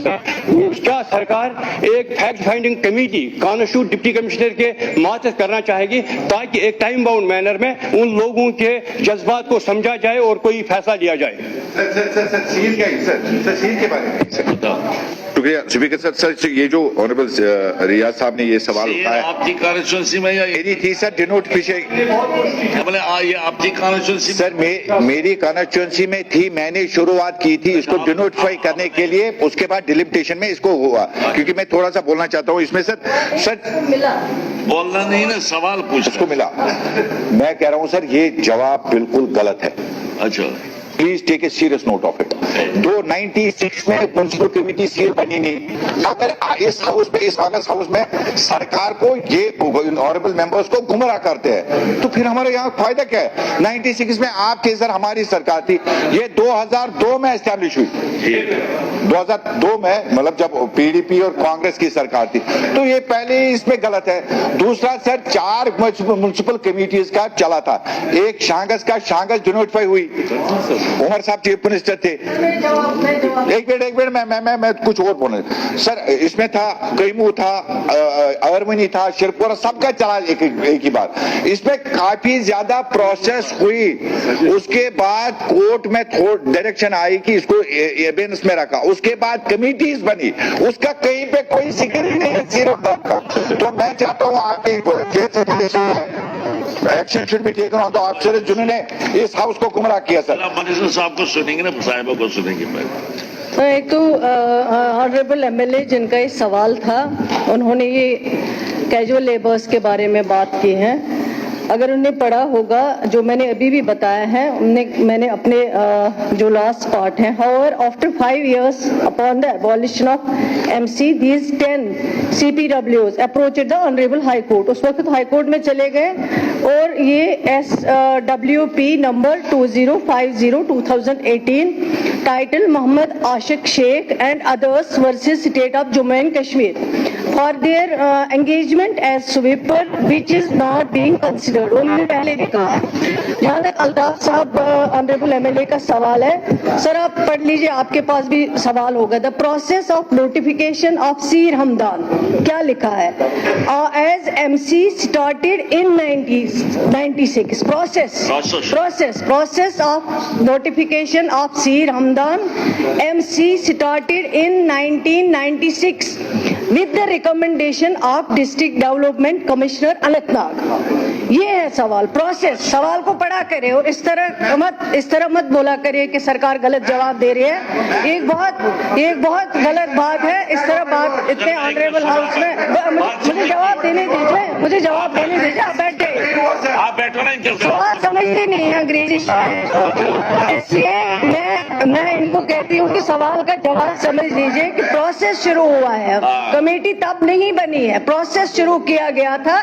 क्या सरकार एक fact finding committee constitute deputy commissioner के मातहत करना चाहेगी ताकि एक टाइम बाउंड मैनर में उन लोगों के जज्बात को समझा जाए और कोई फैसला लिया जाए। शुक्रिया स्पीकर सर। ये जो ऑनरेबल रियाज साहब ने ये सवाल उठाया आपकी कॉन्स्टिट्यूंसी में या मेरी थी सर डिनोट पीछे ये आपकी कॉन्स्टिट्यूंसी सर मेरी कॉन्स्टिट्यूंसी में थी, मैंने शुरुआत की थी इसको डिनोटिफाई करने के लिए, उसके बाद डिलिमिटेशन में इसको हुआ। क्योंकि मैं थोड़ा सा बोलना चाहता हूँ इसमें सर बोलना नहीं ना, सवाल पूछ उसको मिला। मैं कह रहा हूँ सर ये जवाब बिल्कुल गलत है। अच्छा please take a serious note of it. 96 में म्युनिसिपल कमेटी सील बनी नहीं। अगर इस हाउस में, इस ऑनर्स हाउस में सरकार को ये ऑनरेबल मेंबर्स को गुमराह करते हैं तो फिर हमारे यहाँ फायदा क्या है? 96 में आपके सर हमारी सरकार थी, ये 2002 में एस्टैब्लिश हुई। 2002 में मतलब जब पीडीपी और कांग्रेस की सरकार थी, तो ये पहले ही इसमें गलत है। दूसरा सर 4 म्युनिसिपल कमेटीज का चला था, एक शांगस का, शांगस डिनोटिफाई हुई, उमर साहब चीफ मिनिस्टर थे। एक मिनट मैं कुछ और बोलूं सर। इसमें था कईमू था, अरवनी था, शिरपुर, सबका चला एक ही बार। इसमें काफी ज्यादा प्रोसेस हुई, उसके बाद कोर्ट में डायरेक्शन आई कि इसको एविडेंस में रखा, उसके बाद कमिटीज बनी, उसका कहीं पे कोई जिक्र ही नहीं है सिर्फ का। तो मैं चाहता हूँ आपके action should be taken on the officers जिन्होंने इस हाउस को गुमराह किया सर। साहब को सुनेंगे ना, साहिबा को सुनेंगे पहले। एक तो ऑनरेबल एमएलए जिनका ये सवाल था, उन्होंने ये कैजुअल लेबर्स के बारे में बात की है। अगर उन्हें पढ़ा होगा जो मैंने अभी भी बताया है, मैंने अपने जो लास्ट पार्ट है, however after 5 years upon the abolition of MC these 10 CPWs approached the honorable high court। उस वक्त हाई कोर्ट में चले गए और ये SWP number 2050/2018 title Mohammad Ashiq Sheikh and others versus state of Jammu and Kashmir for their engagement as sweeper which is not being considered. उन्होंने पहले भी कहा। जहाँ तक अल्ताफ साहब ऑनरेबल एमएलए का सवाल है, सर आप पढ़ लीजिए, आपके पास भी सवाल होगा। The process of notification of Seer Hamdan, क्या लिखा है? As MC started in 1996। Process of notification of Seer Hamdan MC started in 1996 with the recommendation of District Development Commissioner Anantnag. ये है सवाल, प्रोसेस। सवाल को पढ़ा करे और इस तरह मत बोला करिए कि सरकार गलत जवाब दे रही है। एक बहुत गलत बात है इस तरह बात इतने ऑनरेबल हाउस में। मुझे जवाब देने दीजिए, आप बैठो ना, सवाल समझते नहीं है अंग्रेजी। इसलिए मैं इनको कहती हूँ कि सवाल का जवाब समझ लीजिए कि प्रोसेस शुरू हुआ है, कमेटी तब नहीं बनी है, प्रोसेस शुरू किया गया था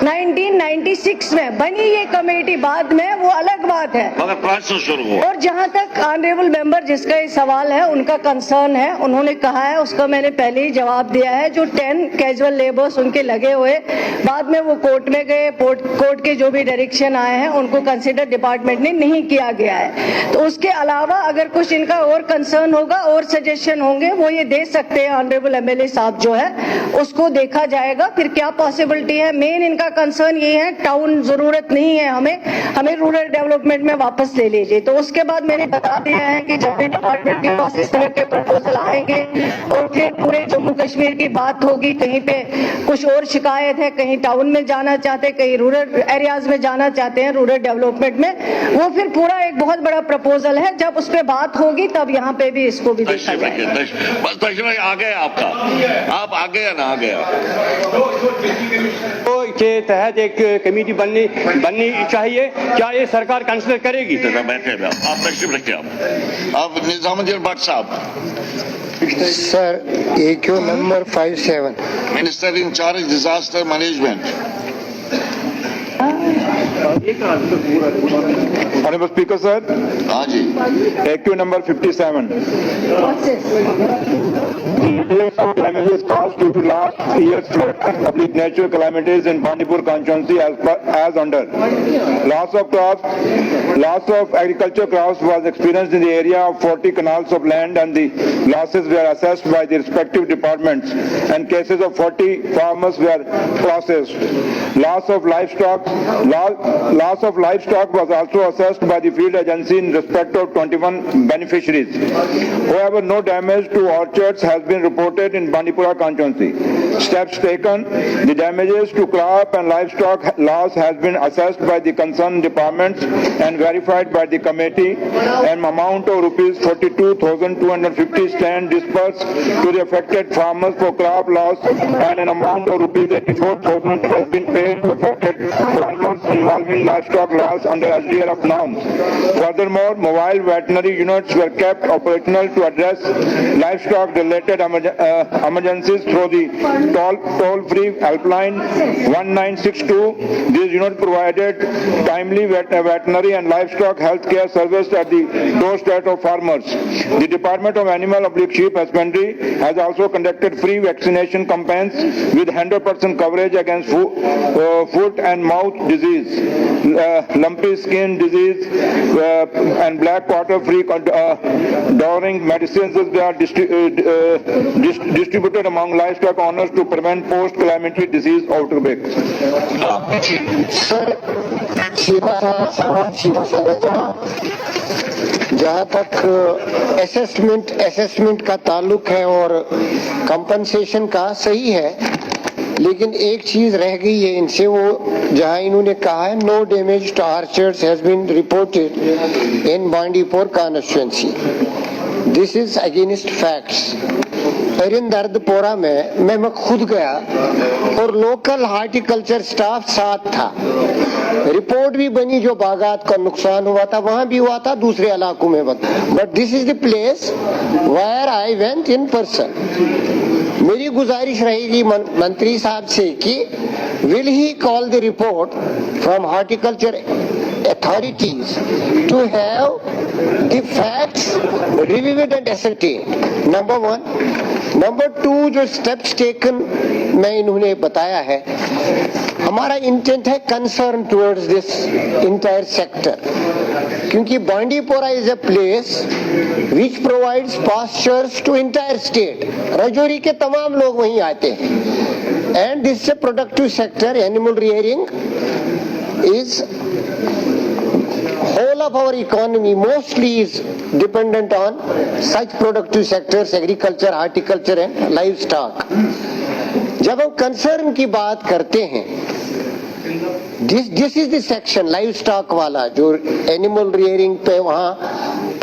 1996 में, बनी ये कमेटी बाद में, वो अलग बात है, मगर प्रोसेस शुरू हुआ। और जहाँ तक ऑनरेबल मेंबर जिसका ये सवाल है, उनका कंसर्न है, उन्होंने कहा है, उसका मैंने पहले ही जवाब दिया है। जो 10 कैजुअल लेबर्स उनके लगे हुए, बाद में वो कोर्ट में गए, कोर्ट के जो भी डायरेक्शन आए हैं उनको कंसिडर डिपार्टमेंट ने नहीं किया गया है। तो उसके अलावा अगर कुछ इनका और कंसर्न होगा और सजेशन होंगे वो ये दे सकते हैं। ऑनरेबल एमएलए साहब जो है उसको देखा जाएगा फिर क्या पॉसिबिलिटी है। मेन इनका कंसर्न ये है टाउन जरूरत नहीं है हमें रूरल डेवलपमेंट में वापस ले लीजिए। तो उसके बाद मैंने बता दिया है कि जब भी डिपार्टमेंट के पास इस तरह के प्रपोजल आएंगे और फिर पूरे जम्मू कश्मीर की बात होगी, कहीं पे कुछ और शिकायत है, कहीं टाउन में जाना चाहते हैं, कहीं रूरल एरियाज में जाना चाहते हैं रूरल डेवलपमेंट में, वो फिर पूरा एक बहुत बड़ा प्रपोजल है। जब उस पर बात होगी तब यहाँ पे भी इसको भी देखा जाएगा। बस दर्शन आ गया आपका, आप आ गया ना आ गया। तो के तहत एक कमेटी बननी चाहिए, क्या ये सरकार कंसिडर करेगी? बैठे आप तशरीफ रखिए। आप निजामुद्दीन भट्ट साहब। Sir AQ number 57, minister in charge disaster management. Honorable Speaker, sir. हाँ जी। AQ number 57. Damages caused due to last year's flood of natural calamities in Bandipur constituency as under. Loss of agriculture crops was experienced in the area of 40 canals of land, and the losses were assessed by the respective departments, and cases of 40 farmers were processed. Loss of livestock was also assessed by the field agency in respect of 21 beneficiaries. However, no damage to orchards has been reported in Bandipora constituency. Steps taken: the damages to crop and livestock loss has been assessed by the concerned departments and verified by the committee. An amount of rupees 42,250 stand dispersed to the affected farmers for crop loss, and an amount of rupees 84,000 has been paid to affected farmers involving livestock loss under SDRF norms. Furthermore, mobile veterinary units were kept operational to address livestock-related emergencies through the toll-free helpline 1962. These units provided timely veterinary and livestock health care service at the doorstep of farmers. The Department of Animal Sheep Husbandry has also conducted free vaccination campaigns with 100% coverage against foot and mouth disease, lumpy skin disease, and black water free downing medicines are distributed among livestock owners to prevent post-calamity disease outbreaks. जहाँ तक असेसमेंट का ताल्लुक है और कंपनसेशन का, सही है, लेकिन एक चीज रह गई है इनसे, वो जहां इन्होंने कहा है no damage to orchards has been reported in Bandipur constituency. This is against facts. Arin Dardpora में मैं खुद गया और लोकल हार्टिकल्चर स्टाफ साथ था। रिपोर्ट भी बनी, जो बागात का नुकसान हुआ था वहां भी हुआ था, दूसरे इलाकों में बता। But this is the place where I went in person. मेरी गुजारिश रहेगी मंत्री साहब से कि will he call the report from horticulture authorities to have the facts reviewed and ascertained. Number one. Number two, जो steps taken मैं इन्होंने बताया है, हमारा इंटेंट है concern towards this entire sector, क्योंकि Bandipora is a place which provides pastures to entire state. Rajouri के तमाम लोग वहीं आते हैं, and this is a productive sector. Animal rearing is whole of our economy mostly is dependent on such productive sectors, agriculture, horticulture and livestock. जब हम कंसर्न की बात करते हैं, this is the section livestock वाला, जो एनिमल रियरिंग पे वहां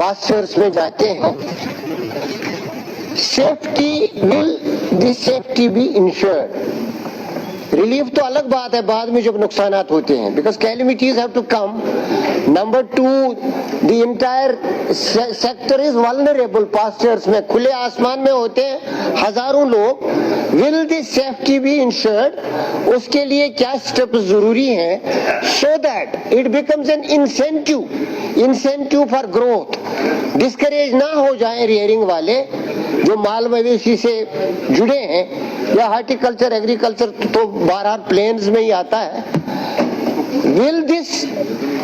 पास्चर्स में जाते हैं। Safety, will this safety be insured? Relief तो अलग बात है बाद में जब नुकसानात होते हैं, because calamities have to come. Number two, the entire sector is vulnerable. Pastures में खुले आसमान में होते हैं हजारों लोग। Will this safety be insured? उसके लिए क्या स्टेप जरूरी हैं so that it becomes an incentive for growth. Discourage ना हो जाए रियरिंग वाले जो माल मवेशी से जुड़े हैं, या हार्टिकल्चर एग्रीकल्चर तो बहरहाल प्लेन्स में ही आता है। Will this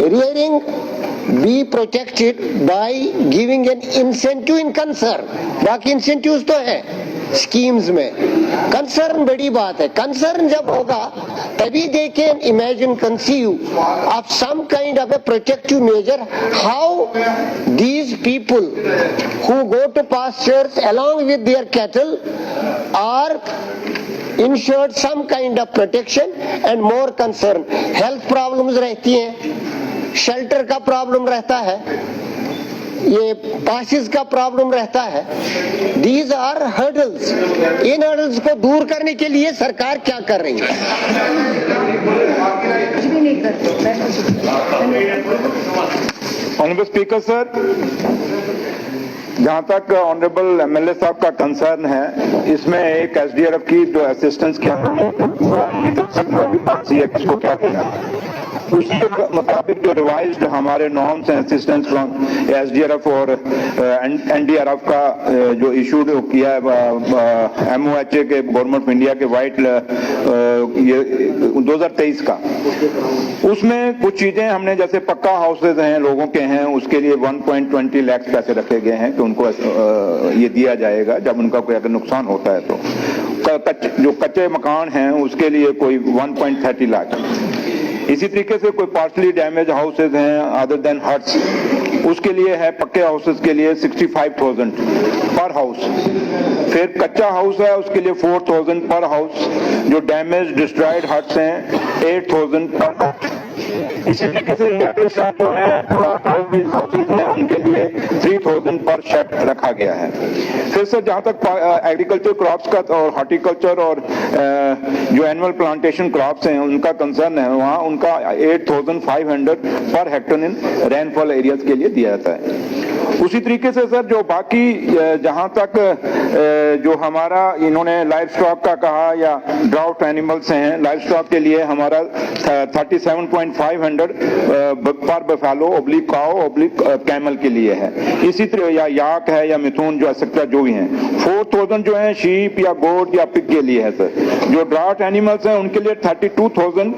rearing be protected by giving an incentive in concern. बाकी incentives तो है स्कीम्स में, कंसर्न बड़ी बात है. कंसर्न जब होगा तभी they can imagine, conceive of some kind of a protective measure how these people who go to pastures along with their cattle are ensured some kind of protection and more concern. Health problems रहती हैं, shelter का problem रहता है, ये पासिस का प्रॉब्लम रहता है. These are hurdles. In hurdles को दूर करने के लिए सरकार क्या कर रही है? ऑनरेबल स्पीकर सर, जहाँ तक ऑनरेबल एमएलए साहब का कंसर्न है, इसमें एक एसडीआरएफ की जो असिस्टेंस किया इसको क्या किया, उसके मुताबिक जो रिवाइज्ड हमारे नॉर्म्स हैं असिस्टेंस फ्रॉम एसडीआरएफ और एनडीआरएफ का जो इशूड किया है एमओएचए के गवर्नमेंट ऑफ इंडिया के वाइट ये 2023 का, उसमें कुछ चीजें हमने जैसे पक्का हाउसेज हैं लोगों के हैं उसके लिए 1.20 लाख पैसे रखे गए हैं कि उनको ये दिया जाएगा जब उनका कोई अगर नुकसान होता है तो. जो कच्चे मकान हैं उसके लिए कोई 1.30 लाख. इसी तरीके से कोई पार्शली डैमेज हाउसेज हैं अदर देन हट्स, उसके लिए है पक्के हाउसेज के लिए 65,000 पर हाउस. फिर कच्चा हाउस है उसके लिए 4,000 पर हाउस. जो डैमेज डिस्ट्रॉयड हट्स हैं 8,000 पर हाउस. इसी तरीके से जो है उनके लिए 3,000 पर शेड रखा गया है. फिर सर जहाँ तक एग्रीकल्चर क्रॉप्स का और हॉर्टिकल्चर और जो एनुअल प्लांटेशन क्रॉप्स हैं उनका कंसर्न है, वहाँ उनका 8,500 per hectare in rainfall areas के लिए दिया जाता है. उसी तरीके से सर जो बाकी जहां तक जो हमारा इन्होंने लाइव स्टॉक का कहा या ड्राउट एनिमल्स हैं, लाइव स्टॉक के लिए हमारा 37,500 पर बफेलो ऑब्लिक काओ ऑब्लिक कैमल के लिए है. इसी तरह या याक है या मिथुन जो एक्सेट्रा जो भी हैं 4,000 जो है शीप या गोट या पिग के लिए है सर. जो ड्राउट एनिमल्स हैं उनके लिए 32,000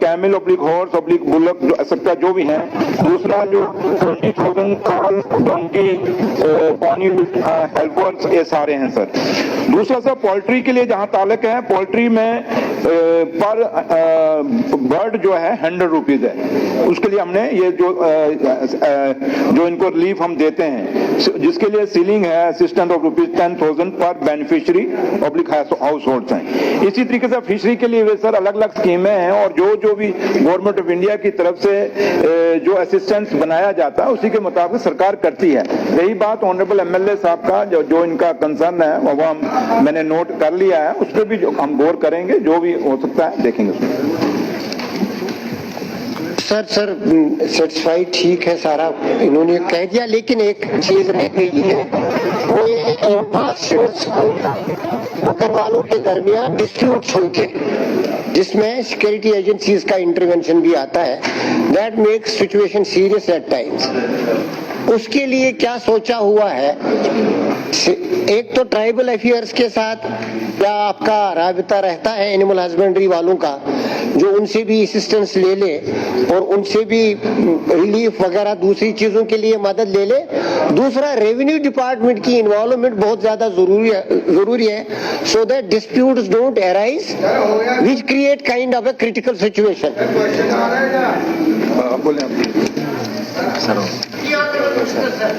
camel oblique horse oblique bullock जो एक्सेट्रा जो भी हैं. दूसरा जो 20,000 डोंकी पानी हेल्पर्स ये सारे हैं सर. दूसरा सर पोल्ट्री के लिए जहां ताल्लुक है, पोल्ट्री में पर बर्ड जो है 100 रुपीज है. उसके लिए हमने ये जो इनको रिलीफ हम देते हैं जिसके लिए सीलिंग है असिस्टेंट ऑफ रुपीज 10,000 पर बेनिफिशियरी ऑब्लिक हाउस होल्ड्स हैं. इसी तरीके से फिशरी के लिए सर अलग अलग स्कीमें हैं और जो भी गवर्नमेंट ऑफ इंडिया की तरफ से जो असिस्टेंस बनाया जाता है उसी के मुताबिक सरकार करती है. रही बात ऑनरेबल एमएलए साहब का जो इनका कंसर्न है वो मैंने नोट कर लिया है, उस पर भी हम गौर करेंगे, जो भी हो सकता है देखेंगे उसमें. सर सेटिस्फाइड ठीक है सारा इन्होंने कह दिया, लेकिन एक चीज रह गई है वो ये कि वालों के दरमियान डिस्प्यूट होते जिसमें सिक्योरिटी एजेंसीज का इंटरवेंशन भी आता है. That makes situation serious at times. उसके लिए क्या सोचा हुआ है? एक तो ट्राइबल अफेयर्स के साथ क्या आपका राबिता रहता है एनिमल हस्बेंड्री वालों का, जो उनसे भी असिस्टेंस ले ले और उनसे भी रिलीफ वगैरह दूसरी चीजों के लिए मदद ले ले. दूसरा रेवेन्यू डिपार्टमेंट की इन्वॉल्वमेंट बहुत ज्यादा जरूरी है so that disputes don't arise which create kind of a critical situation.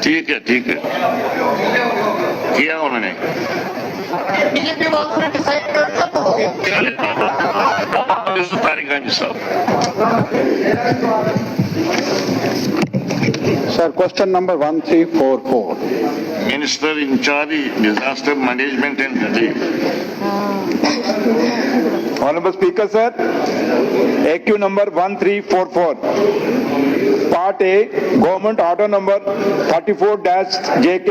ठीक है किया उन्होंने. बीजेपी वालों ने डिसाइड कर दिया तो हो गया. Sir, question number 1344. Minister in charge disaster management and relief. Honorable Speaker, sir, AQ number 1344. Part A, Government Order number 34-JK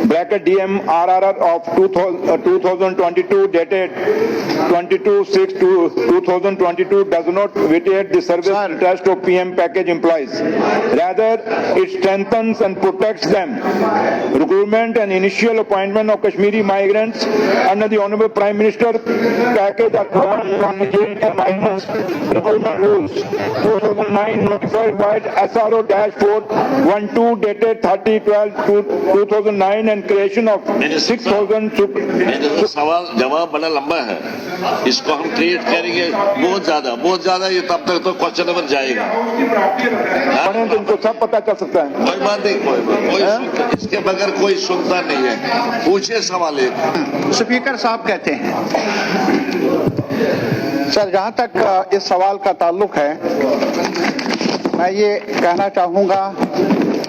bracket DM RRR of 2022 dated 22/6/2022 does not vitiate the service interest of PM package implies. Rather, it strengthens and protects them. Recruitment and initial appointment of Kashmiri migrants under the Honorable Prime Minister package are covered on the migrants recruitment rules 2009 notified by SRO-412 dated 30/12/2009 and creation of 6,000 सवाल जवाब बड़ा लंबा है, इसको हम क्रिएट करेंगे बहुत ज्यादा ये तब तक तो क्वेश्चन नंबर जाएगा। तुमको सब पता चल सकता है। कोई बात नहीं, कोई इसके बगैर कोई सुनता नहीं है। पूछे सवाल एक। स्पीकर साहब कहते हैं सर, जहां तक इस सवाल का ताल्लुक है, मैं ये कहना चाहूंगा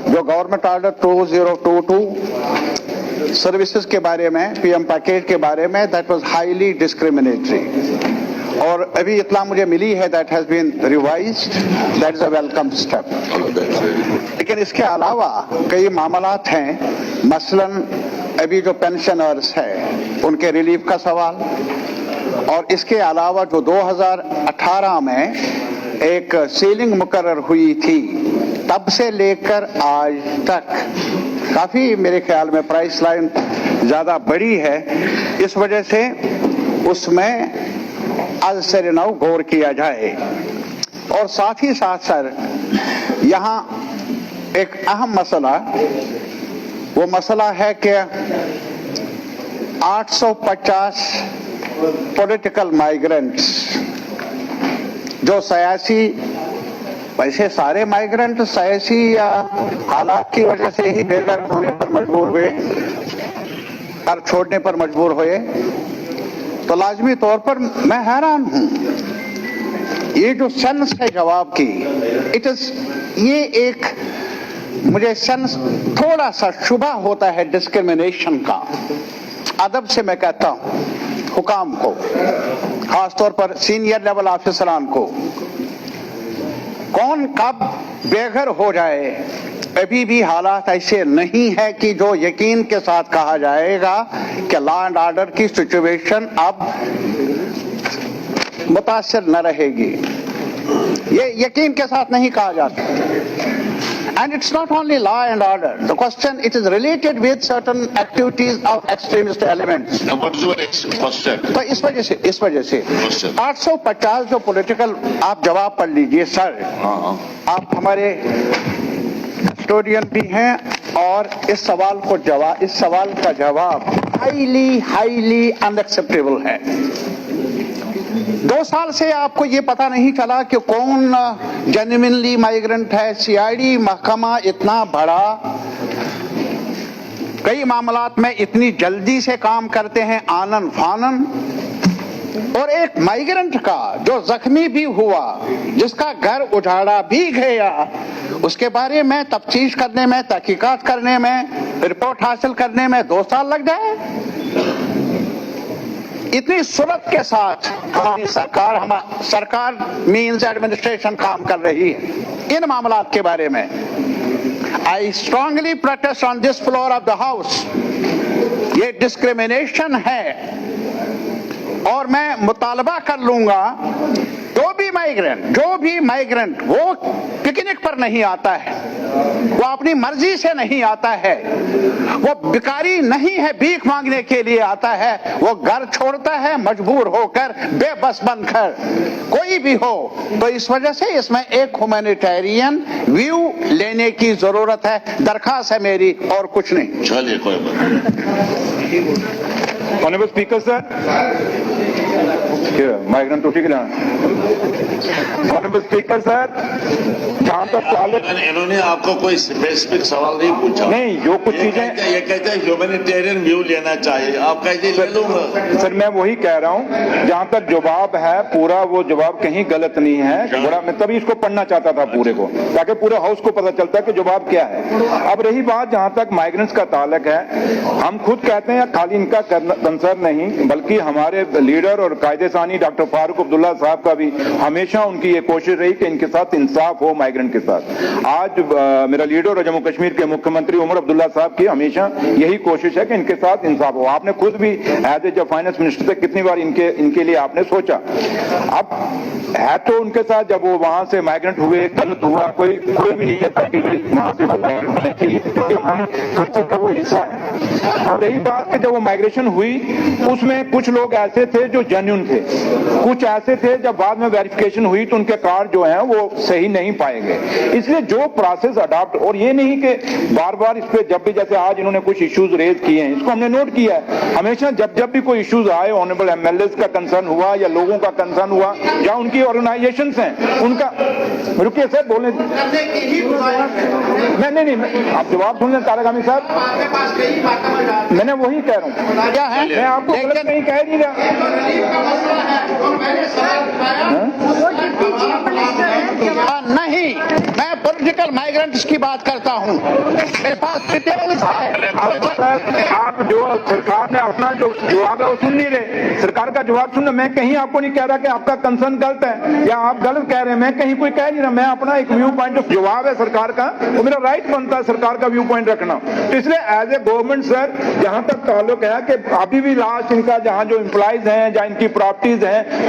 जो गवर्नमेंट ऑर्डर 2022 सर्विसेज के बारे में, पीएम पैकेज के बारे में, दैट वाज हाईली डिस्क्रिमिनेटरी, और अभी इत्तला मुझे मिली है that has been revised, that is a welcome step. लेकिन इसके अलावा कई मामलात हैं, मसलन अभी जो पेंशनर्स है उनके रिलीफ का सवाल, और इसके अलावा जो 2018 में एक सीलिंग मुकर्रर हुई थी, तब से लेकर आज तक काफी मेरे ख्याल में प्राइस लाइन ज्यादा बड़ी है। इस वजह से उसमें आज से नौ गौर किया जाए। और साथ ही साथ सर, यहाँ एक अहम मसला, वो मसला है कि 850 पॉलिटिकल माइग्रेंट्स जो सियासी, वैसे सारे माइग्रेंट सियासी या हालात की वजह से ही बेघर होने पर मजबूर हुए, घर छोड़ने पर मजबूर हुए, तो लाजमी तौर पर मैं हैरान हूं। ये जो सेंस है जवाब की, इट इज, ये एक मुझे सेंस थोड़ा सा शुबा होता है डिस्क्रिमिनेशन का। अदब से मैं कहता हूं हुकाम को, खासतौर पर सीनियर लेवल ऑफिसरान को, कौन कब बेघर हो जाए, अभी भी हालात ऐसे नहीं है कि जो यकीन के साथ कहा जाएगा कि लॉ एंड ऑर्डर की सिचुएशन अब मुतासिर न रहेगी। ये यकीन के साथ नहीं कहा जाता। And it's not only law and order. The question, it is related with certain activities of extremist elements. Now, what is your question? तो इस वजह से 850 जो पॉलिटिकल, आप जवाब पढ़ लीजिए सर। आप हमारे हिस्टोरियन भी हैं, और इस सवाल का जवाब हाईली अनएक्सेप्टेबल है। 2 साल से आपको ये पता नहीं चला कि कौन जेन्युइनली माइग्रेंट है। सीआईडी महकमा इतना बड़ा, कई मामलात में इतनी जल्दी से काम करते हैं, आनन फानन, और एक माइग्रेंट का जो जख्मी भी हुआ, जिसका घर उजाड़ा भी गया, उसके बारे में तफ्तीश करने में, तहकीकात करने में, रिपोर्ट हासिल करने में 2 साल लग जाए। इतनी सूरत के साथ हमारी सरकार मीन्स एडमिनिस्ट्रेशन काम कर रही है इन मामलात के बारे में। I strongly protest on this floor of the house, ये डिस्क्रिमिनेशन है, और मैं मुतालबा कर लूंगा जो भी माइग्रेंट वो पिकनिक पर नहीं आता है, वो अपनी मर्जी से नहीं आता है, वो भिखारी नहीं है, भीख मांगने के लिए आता है, वो घर छोड़ता है मजबूर होकर, बेबस बनकर, कोई भी हो। तो इस वजह से इसमें एक ह्यूमैनिटेरियन व्यू लेने की जरूरत है। दरखास्त है मेरी, और कुछ नहीं। चलिए, कोई बात। ऑनरेबल स्पीकर सर, माइग्रेंट तो ठीक है। ऑनरेबल स्पीकर सर, जहाँ तक इन्होंने आपको कोई स्पेसिफिक सवाल नहीं पूछा। नहीं, जो कुछ चीजें ये कहते हैं ह्यूमैनिटेरियन व्यू लेना चाहिए, आप कहते ले लूंगा। सर मैं वही कह रहा हूँ, जहाँ तक जवाब है पूरा, वो जवाब कहीं गलत नहीं है। पूरा मैं तभी इसको पढ़ना चाहता था पूरे को, ताकि पूरे हाउस को पता चलता है कि जवाब क्या है। अब रही बात जहाँ तक माइग्रेंट्स का ताल्लुक है, हम खुद कहते हैं खाली इनका कंसर्न नहीं, बल्कि हमारे लीडर और कायदेसानी डॉक्टर फारूक अब्दुल्ला साहब का भी हमेशा उनकी ये कोशिश रही कि इनके साथ इंसाफ हो माइग्रेंट के साथ। आज मेरा लीडर और जम्मू कश्मीर के मुख्यमंत्री उमर अब्दुल्ला साहब की हमेशा यही कोशिश है कि इनके साथ इंसाफ हो। आपने खुद भी एज ए फाइनेंस मिनिस्टर से कितनी बार इनके लिए आपने सोचा। अब है तो उनके साथ जब वो वहां से माइग्रेंट हुए, गलत हुआ, कोई भी नहीं कहता कि वहां से वो हिस्सा है। और रही बात कि जब वो माइग्रेशन हुई उसमें कुछ लोग ऐसे थे जो जेन्युइन थे, कुछ ऐसे थे जब बाद में वेरिफिकेशन हुई तो उनके कार्ड जो हैं वो सही नहीं पाए गए। इसलिए जो प्रोसेस अडॉप्ट, और ये नहीं कि बार बार इस पे जब भी, जैसे आज इन्होंने कुछ इश्यूज रेज किए हैं, इसको हमने नोट किया है। हमेशा जब भी कोई इश्यूज आए, ऑनरेबल एमएलएस का कंसर्न हुआ या लोगों का कंसर्न हुआ या उनकी ऑर्गेनाइजेशंस हैं उनका, रुकिए सर बोलने, नहीं आप जवाब सुन लें तारक अमीर साहब, मैंने वही कह रहा हूँ। क्या है, मैं आपको गलत नहीं कह नहीं रहा। नहीं, मैं पॉलिटिकल माइग्रेंट्स की बात करता हूँ। मेरे पास डिटेल्स है। आप जो सरकार ने अपना जो जवाब है वो सुन नहीं रहे, सरकार का जवाब सुन। मैं कहीं आपको नहीं कह रहा कि आपका कंसर्न गलत है या आप गलत कह रहे हैं, मैं कहीं कोई कह नहीं रहा। मैं अपना एक व्यू पॉइंट ऑफ जवाब है सरकार का, वो मेरा राइट बनता है सरकार का व्यू पॉइंट रखना। तो इसलिए एज ए गवर्नमेंट सर, जहां तक ताल्लुक है कि अभी भी लास्ट इनका जहां जो एम्प्लॉइज हैं, जहां इनकी प्रॉपर्टीज हैं,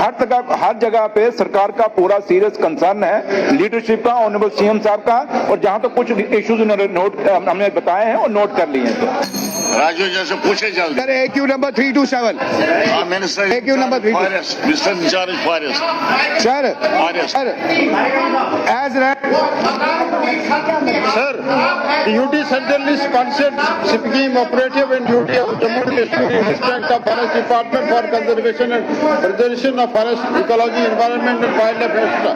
हर जगह पे सरकार का पूरा सीरियस कंसर्न है, लीडरशिप का, ऑनरेबल सीएम साहब का। और जहां तक कुछ इश्यूज हमने बताए हैं और नोट कर लिए हैं। राजू जैसे पूछे जल्दी। Sir AQ number 327। AQ number 327। Mister in charge forest. Sir as Sir, the UT Centralist Concept Scheme Operative and Duty of Jammu and Kashmir in respect of Forest Department for Conservation and Preservation of Forest Ecology, Environment and Wildlife Extra.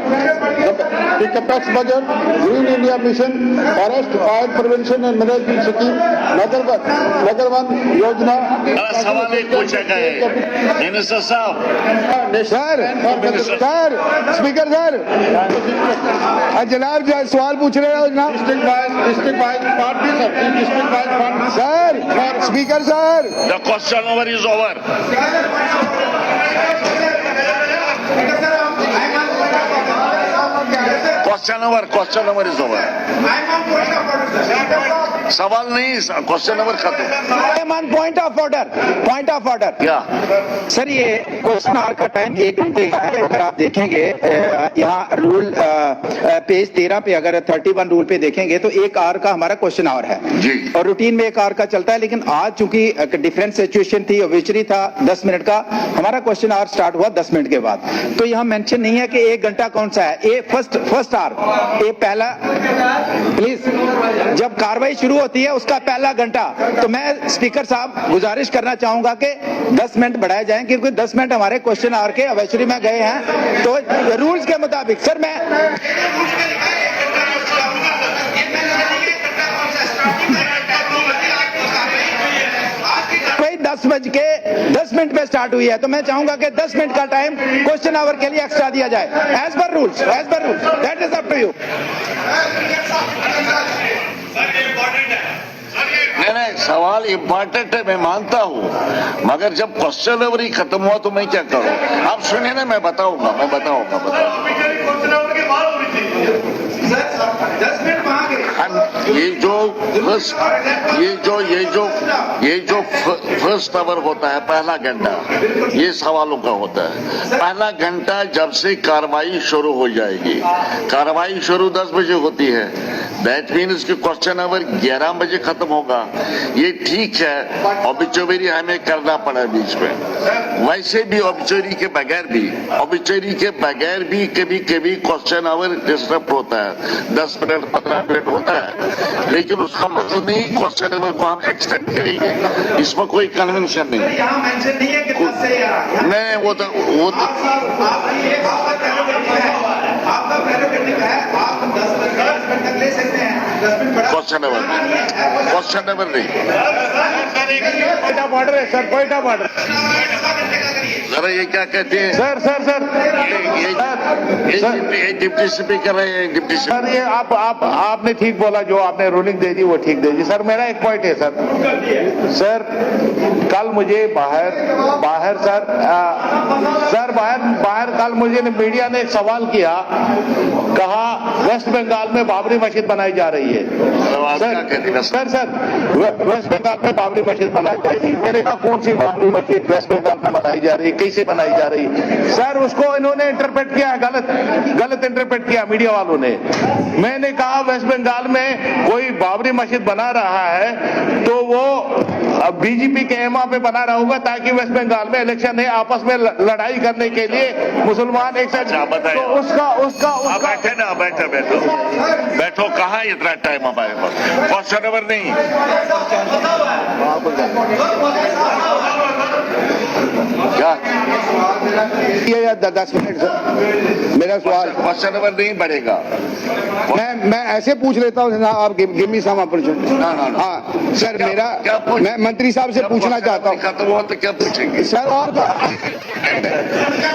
The Capex Budget, Green India Mission, Forest Fire Prevention and Management Scheme, Nagar One Yojana. सवाल एक पूछा गया मिनिस्टर साहब। सर स्पीकर सर, जनाब सवाल पूछ रहे हो जनाब। District wise party, sir. District wise fund. Sir speaker sir, The question over is over. Question over is over. सवाल नहीं, क्वेश्चन नंबर खत्म। पॉइंट ऑफ ऑर्डर क्या सर, ये क्वेश्चन आवर का टाइम 1 घंटे का है। अगर आप देखेंगे यहाँ रूल पेज 13 पे, अगर 31 रूल पे देखेंगे तो 1 आवर का हमारा क्वेश्चन आवर है जी, और रूटीन में 1 आवर का चलता है। लेकिन आज चूंकि डिफरेंट सिचुएशन थी, ऑब्वियसली था 10 मिनट का, हमारा क्वेश्चन आवर स्टार्ट हुआ 10 मिनट के बाद। तो यहाँ मेंशन नहीं है कि 1 घंटा कौन सा है। ये फर्स्ट आवर, ये पहला, प्लीज जब कार्रवाई शुरू होती है उसका पहला घंटा, तो मैं स्पीकर साहब गुजारिश करना चाहूंगा कि 10 मिनट बढ़ाए जाएं, क्योंकि 10 मिनट हमारे क्वेश्चन आवर के ऑब्वियसली में गए हैं। तो रूल्स के मुताबिक सर मैं कोई 10:10 पे स्टार्ट हुई है, तो मैं चाहूंगा कि 10 मिनट का टाइम क्वेश्चन आवर के लिए एक्स्ट्रा दिया जाए as per rules, that is up to you. नहीं, सवाल इम्पोर्टेंट है, मैं मानता हूँ, मगर जब क्वेश्चन ओवर ही खत्म हुआ तो मैं क्या करूँ? आप सुनिए ना, मैं बताऊंगा। 10 मिनट वहां गए। ये जो फर्स्ट आवर होता है, पहला घंटा, ये सवालों का होता है। पहला घंटा जब से कार्रवाई शुरू हो जाएगी, कार्रवाई शुरू 10 बजे होती है, दैट मीन्स कि क्वेश्चन आवर 11 बजे खत्म होगा। ये ठीक है, ऑब्चुरी हमें करना पड़ा बीच में, वैसे भी ऑब्चुरी के बगैर भी कभी कभी क्वेश्चन आवर डिस्टर्ब होता है, 10 मिनट 15 मिनट होता है, लेकिन उसका मतलब नहीं क्वेश्चन आवर को हम एक्सटेंड करेंगे, इसमें कोई कन्वेंशन नहीं। यहाँ मेंशन नहीं है कि 10 से 11। नहीं, वो तो आपका प्रेरोगेटिव है, आप 10 मिनट तक ले सकते हैं। 10 मिनट बड़ा क्वेश्चन नंबर नहीं। पॉइंट ऑफ ऑर्डर है सर, पॉइंट ऑफ ऑर्डर। अरे ये क्या कहते हैं सर ये डिप्टी स्पीकर है, डिप्टी सर ये आपने ठीक बोला, जो आपने रूलिंग दे दी वो ठीक दे दी। सर मेरा एक पॉइंट है सर कल मुझे बाहर कल मुझे मीडिया ने एक सवाल किया, कहा वेस्ट बंगाल में बाबरी मस्जिद बनाई जा रही है। सर वेस्ट बंगाल में बाबरी मस्जिद बनाई जा रही है। मैंने कहा कौन सी बाबरी मस्जिद वेस्ट बंगाल में बनाई जा रही है, कैसे बनाई जा रही है? सर उसको इन्होंने इंटरप्रेट किया, गलत इंटरप्रेट किया मीडिया वालों ने। मैंने कहा वेस्ट बंगाल में कोई बाबरी मस्जिद बना रहा है तो वो बीजेपी के एमा पे बना रहा होगा ताकि वेस्ट बंगाल में इलेक्शन है, आपस में लड़ाई करने के लिए मुसलमान एक साथ। तो उसका बैठे ना, बैठो कहाँ इतना टाइम हमारे पास, क्वेश्चन नंबर नहीं। क्या ये 10 मिनट सर, मेरा सवाल क्वेश्चन नंबर नहीं बढ़ेगा। मैं ऐसे पूछ लेता हूँ, आप गिव मी सम अपॉर्चुनिटी। हाँ सर, मैं मंत्री साहब से पूछना चाहता हूँ। खत्म हो तो क्या पूछेंगे सर? और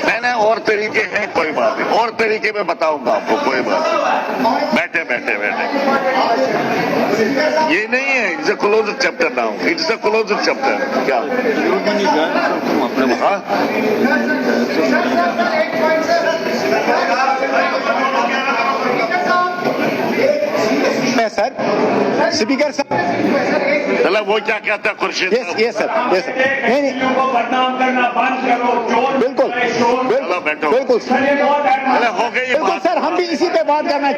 मैंने और तरीके हैं, कोई बात नहीं, और तरीके में बताऊंगा आपको, कोई बात नहीं। बैठे ये नहीं है, it's a close chapter now, it's a close chapter. क्या हाँ सर, स्पीकर साहब, चलो वो क्या कहता है खुर्शीद? यस सर, नहीं बदनाम करना बंद करो। बिल्कुल बैठो, बिल्कुल हो गई बिल्कुल सर, हम भी इसी पे बात करना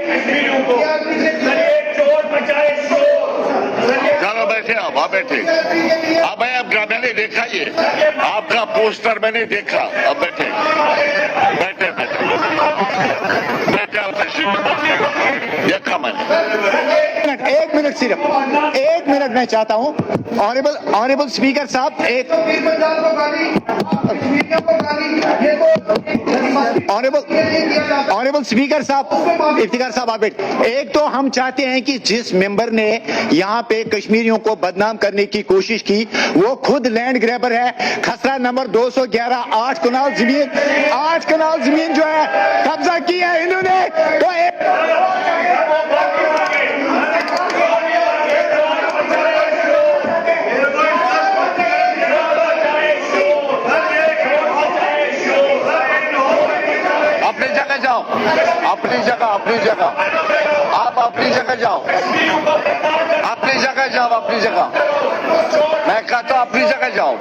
चलो बैठे आप, बैठे अब मैंने देखा, ये आपका पोस्टर मैंने देखा। अब बैठे देखा मैंने। एक मिनट सिर्फ, एक मिनट मैं चाहता हूँ। ऑनरेबल स्पीकर साहब, ऑनरेबल स्पीकर साहब, इफ्तिकार साहब आप एक तो हम चाहते हैं कि जिस मेंबर ने यहाँ पे कश्मीरियों को बदनाम करने की कोशिश की वो खुद लैंड ग्रैबर है। खसरा नंबर 211, 8 कनाल जमीन जो है कब्जा की है इन्होंने। तो अपनी जगह जाओ, अपनी जगह आप अपनी जगह जाओ, अपनी जगह मैं कहता हूँ अपनी जगह जाओ,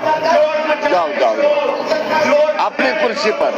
अपनी कुर्सी पर।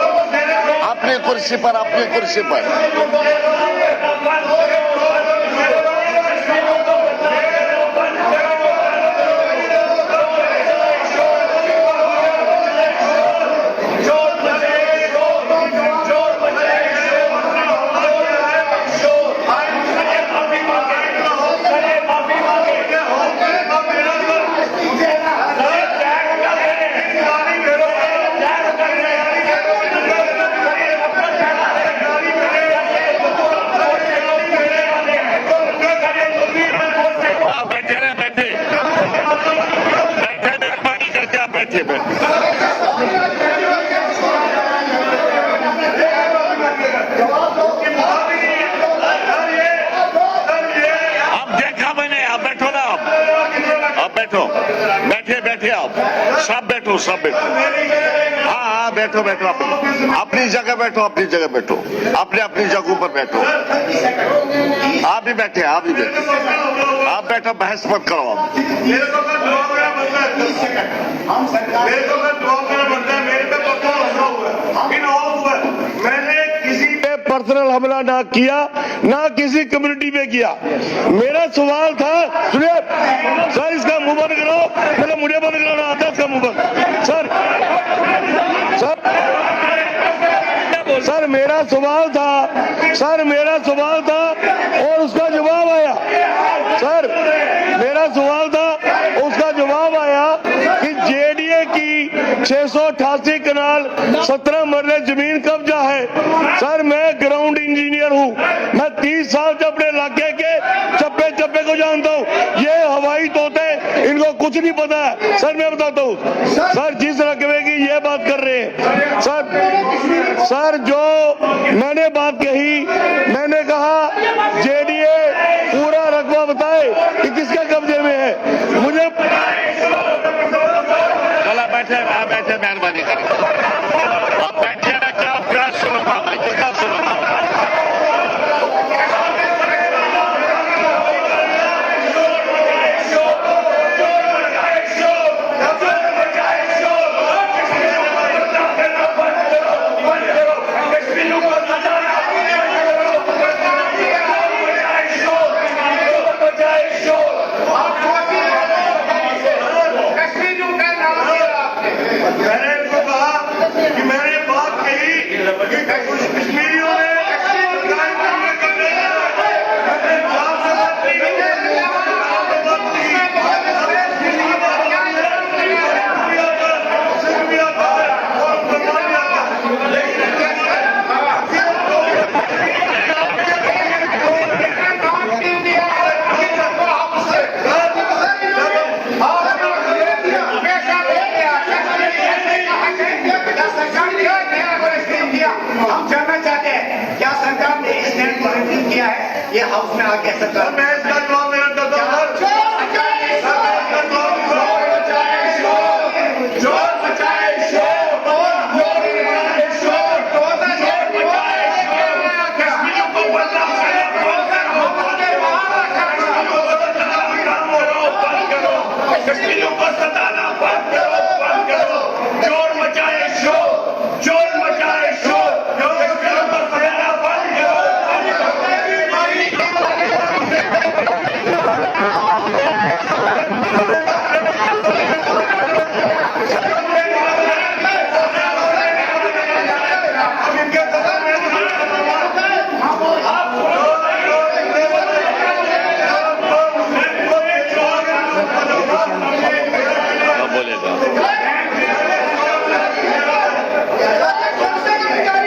सब बैठो। हाँ बैठो, अपनी जगह बैठो, अपनी जगहों पर बैठो। आप भी बैठे, आप बैठो, बहस मत करो। मैंने किसी पे पर्सनल हमला ना किया, ना किसी कम्युनिटी पे किया। मेरा सवाल था, सुनिए सर, इसका मुंह बंद करो, मेरा मुझे बंद कराना आता है, इसका मुंह बंद। सर मेरा सवाल था और उसका जवाब आया। सर मेरा सवाल था, उसका जवाब आया कि जेडीए की 688 कनाल 17 मरले जमीन कब्जा है। सर मैं ग्राउंड इंजीनियर हूँ, मैं 30 साल से अपने इलाके के चप्पे को जानता हूँ। ये हवाई तोते, इनको कुछ कुछ नहीं पता है सर। मैं बताता हूँ सर, जिस रकबे की ये बात कर रहे हैं सर जो मैंने बात कही, मैंने कहा जेडीए पूरा रकबा बताए कि किसके कब्जे में है। मुझे बैठे मेहरबानी ये हाउस में आके सरकार मैं इसका जवाब देना चाहता हूँ।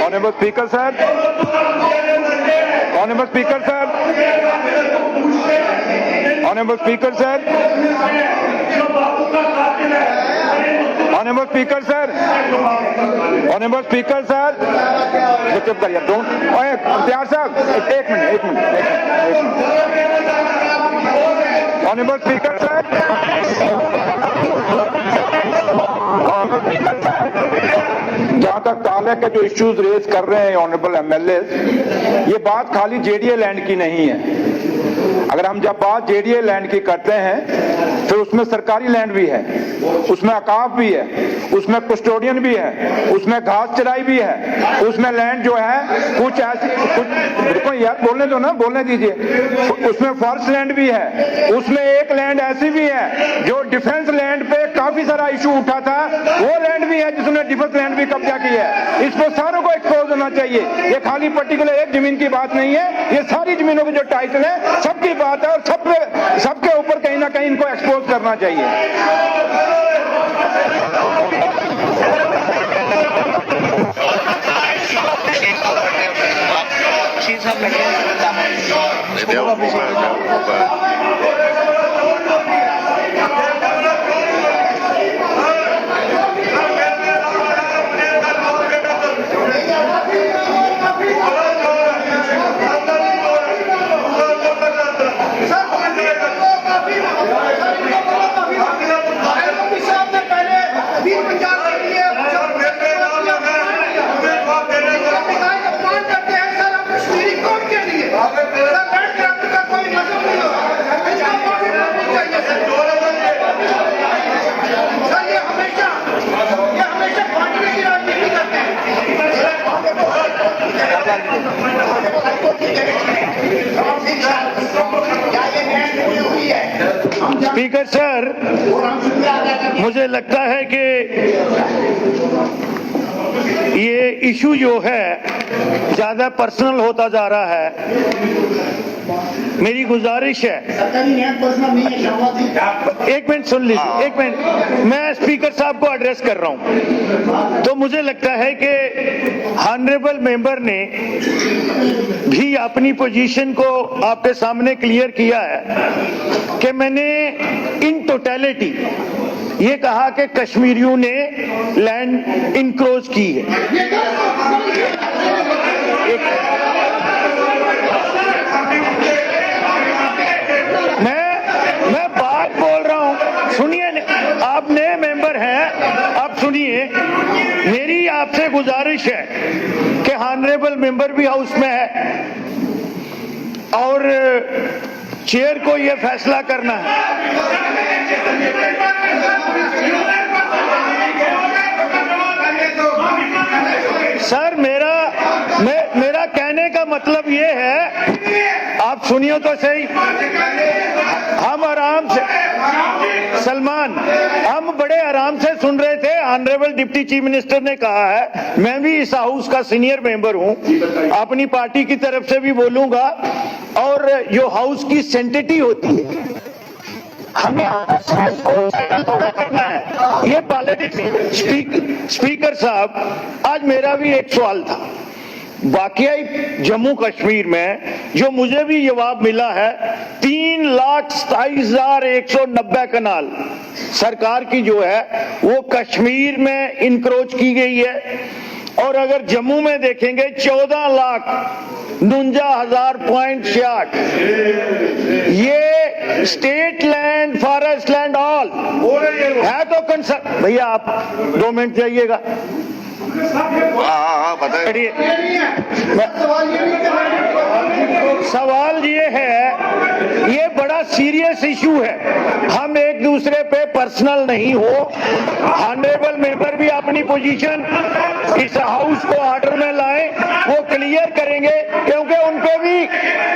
Honorable Speaker, sir. Honorable Speaker, sir. Honorable Speaker, sir. Honorable Speaker, sir. Honorable Speaker, sir. चुप करिए, don't. ओए, प्यार साहब, एक मिनट. Honorable Speaker, sir. जहां तक ताले के जो इश्यूज रेज कर रहे हैं ऑनरेबल एमएलए, ये बात खाली जेडीए लैंड की नहीं है। अगर हम जब बात जेडीए लैंड की करते हैं तो उसमें सरकारी लैंड भी है, उसमें अकाफ भी है, उसमें कस्टोडियन भी है, उसमें घास चराई भी है, उसमें लैंड जो है कुछ रुको यार, बोलने दो ना, बोलने दीजिए, उसमें फॉरेस्ट लैंड भी है, उसमें एक लैंड ऐसी भी है जो डिफेंस लैंड पे काफी सारा इशू उठा था, वो लैंड भी है जिसने डिफेंस लैंड भी कब्जा किया है। इस पर सारों को एक्सपोज होना चाहिए। ये खाली पर्टिकुलर एक जमीन की बात नहीं है, ये सारी जमीनों के जो टाइटल है सबकी बात है और सबके ऊपर कहीं ना कहीं इनको एक्सपोज करना चाहिए। स्पीकर सर, मुझे लगता है कि ये इशू जो है ज्यादा पर्सनल होता जा रहा है। मेरी गुजारिश है, एक मिनट सुन लीजिए, एक मिनट, मैं स्पीकर साहब को एड्रेस कर रहा हूं। तो मुझे लगता है कि ऑनरेबल मेंबर ने भी अपनी पोजीशन को आपके सामने क्लियर किया है कि मैंने इन टोटलिटी ये कहा कि कश्मीरियों ने लैंड इनक्रोच की है। मैं बात बोल रहा हूं, सुनिए, आप नए मेंबर हैं, आप सुनिए, मेरी आपसे गुजारिश है कि ऑनरेबल मेंबर भी हाउस में है और चेयर को यह फैसला करना है। सर मेरा कहने का मतलब ये है, आप सुनिए तो सही, हम आराम से, सलमान, हम बड़े आराम से सुन रहे थे। ऑनरेबल डिप्टी चीफ मिनिस्टर ने कहा है, मैं भी इस हाउस का सीनियर मेंबर हूं, अपनी पार्टी की तरफ से भी बोलूंगा, और जो हाउस की सेंसिटिविटी होती है हमें करना है, ये पॉलिटिक्स। स्पीकर साहब, आज मेरा भी एक सवाल था। वाकई जम्मू कश्मीर में जो मुझे भी जवाब मिला है, 3,27,190 कनाल सरकार की जो है वो कश्मीर में इनक्रोच की गई है, और अगर जम्मू में देखेंगे 14,49,000.68। ये state land, forest land all है तो कंसर्न। भैया आप 2 मिनट जाइएगा। बताइए। सवाल ये है, ये बड़ा सीरियस इशू है, हम एक दूसरे पे पर्सनल नहीं हो। ऑनरेबल मेंबर भी अपनी पोजीशन इस हाउस को ऑर्डर में लाएं, वो क्लियर करेंगे, क्योंकि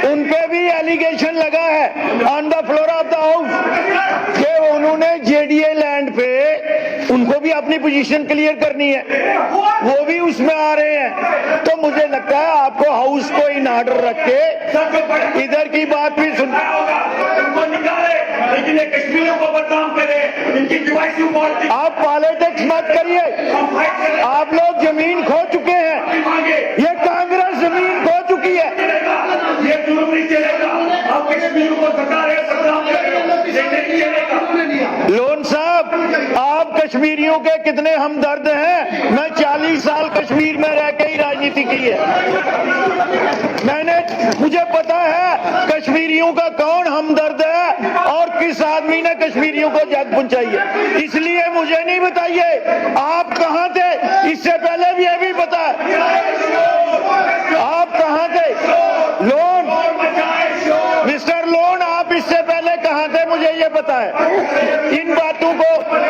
उनके भी एलिगेशन लगा है on the floor of the house कि उन्होंने जेडीए लैंड पे, उनको भी अपनी पोजीशन क्लियर करनी है, वो भी उसमें आ रहे हैं। तो मुझे लगता है आपको हाउस को इन ऑर्डर रख के इधर की बात भी सुन, लेकिन ये कश्मीरियों को बदनाम करे, इनकी डिवाइसिव पॉलिटिक्स। आप पॉलिटिक्स मत करिए, आप लोग जमीन खो चुके हैं, ये कांग्रेस जमीन खो चुकी है, ये जुर्म नहीं चलेगा। आप कश्मीरियों को सरकार है, लोन साहब, आप कश्मीरियों के कितने हमदर्द हैं। मैं 40 साल कश्मीर में रह के ही राजनीति की है, मुझे पता है कश्मीरियों का कौन हमदर्द है और किस आदमी ने कश्मीरियों को जान पहुंचाई है। इसलिए मुझे नहीं बताइए आप कहां थे, इससे पहले भी ये भी पता है आप कहां थे। लोन, मिस्टर लोन, आप इससे पहले कहां थे, मुझे ये पता है। इन बातों को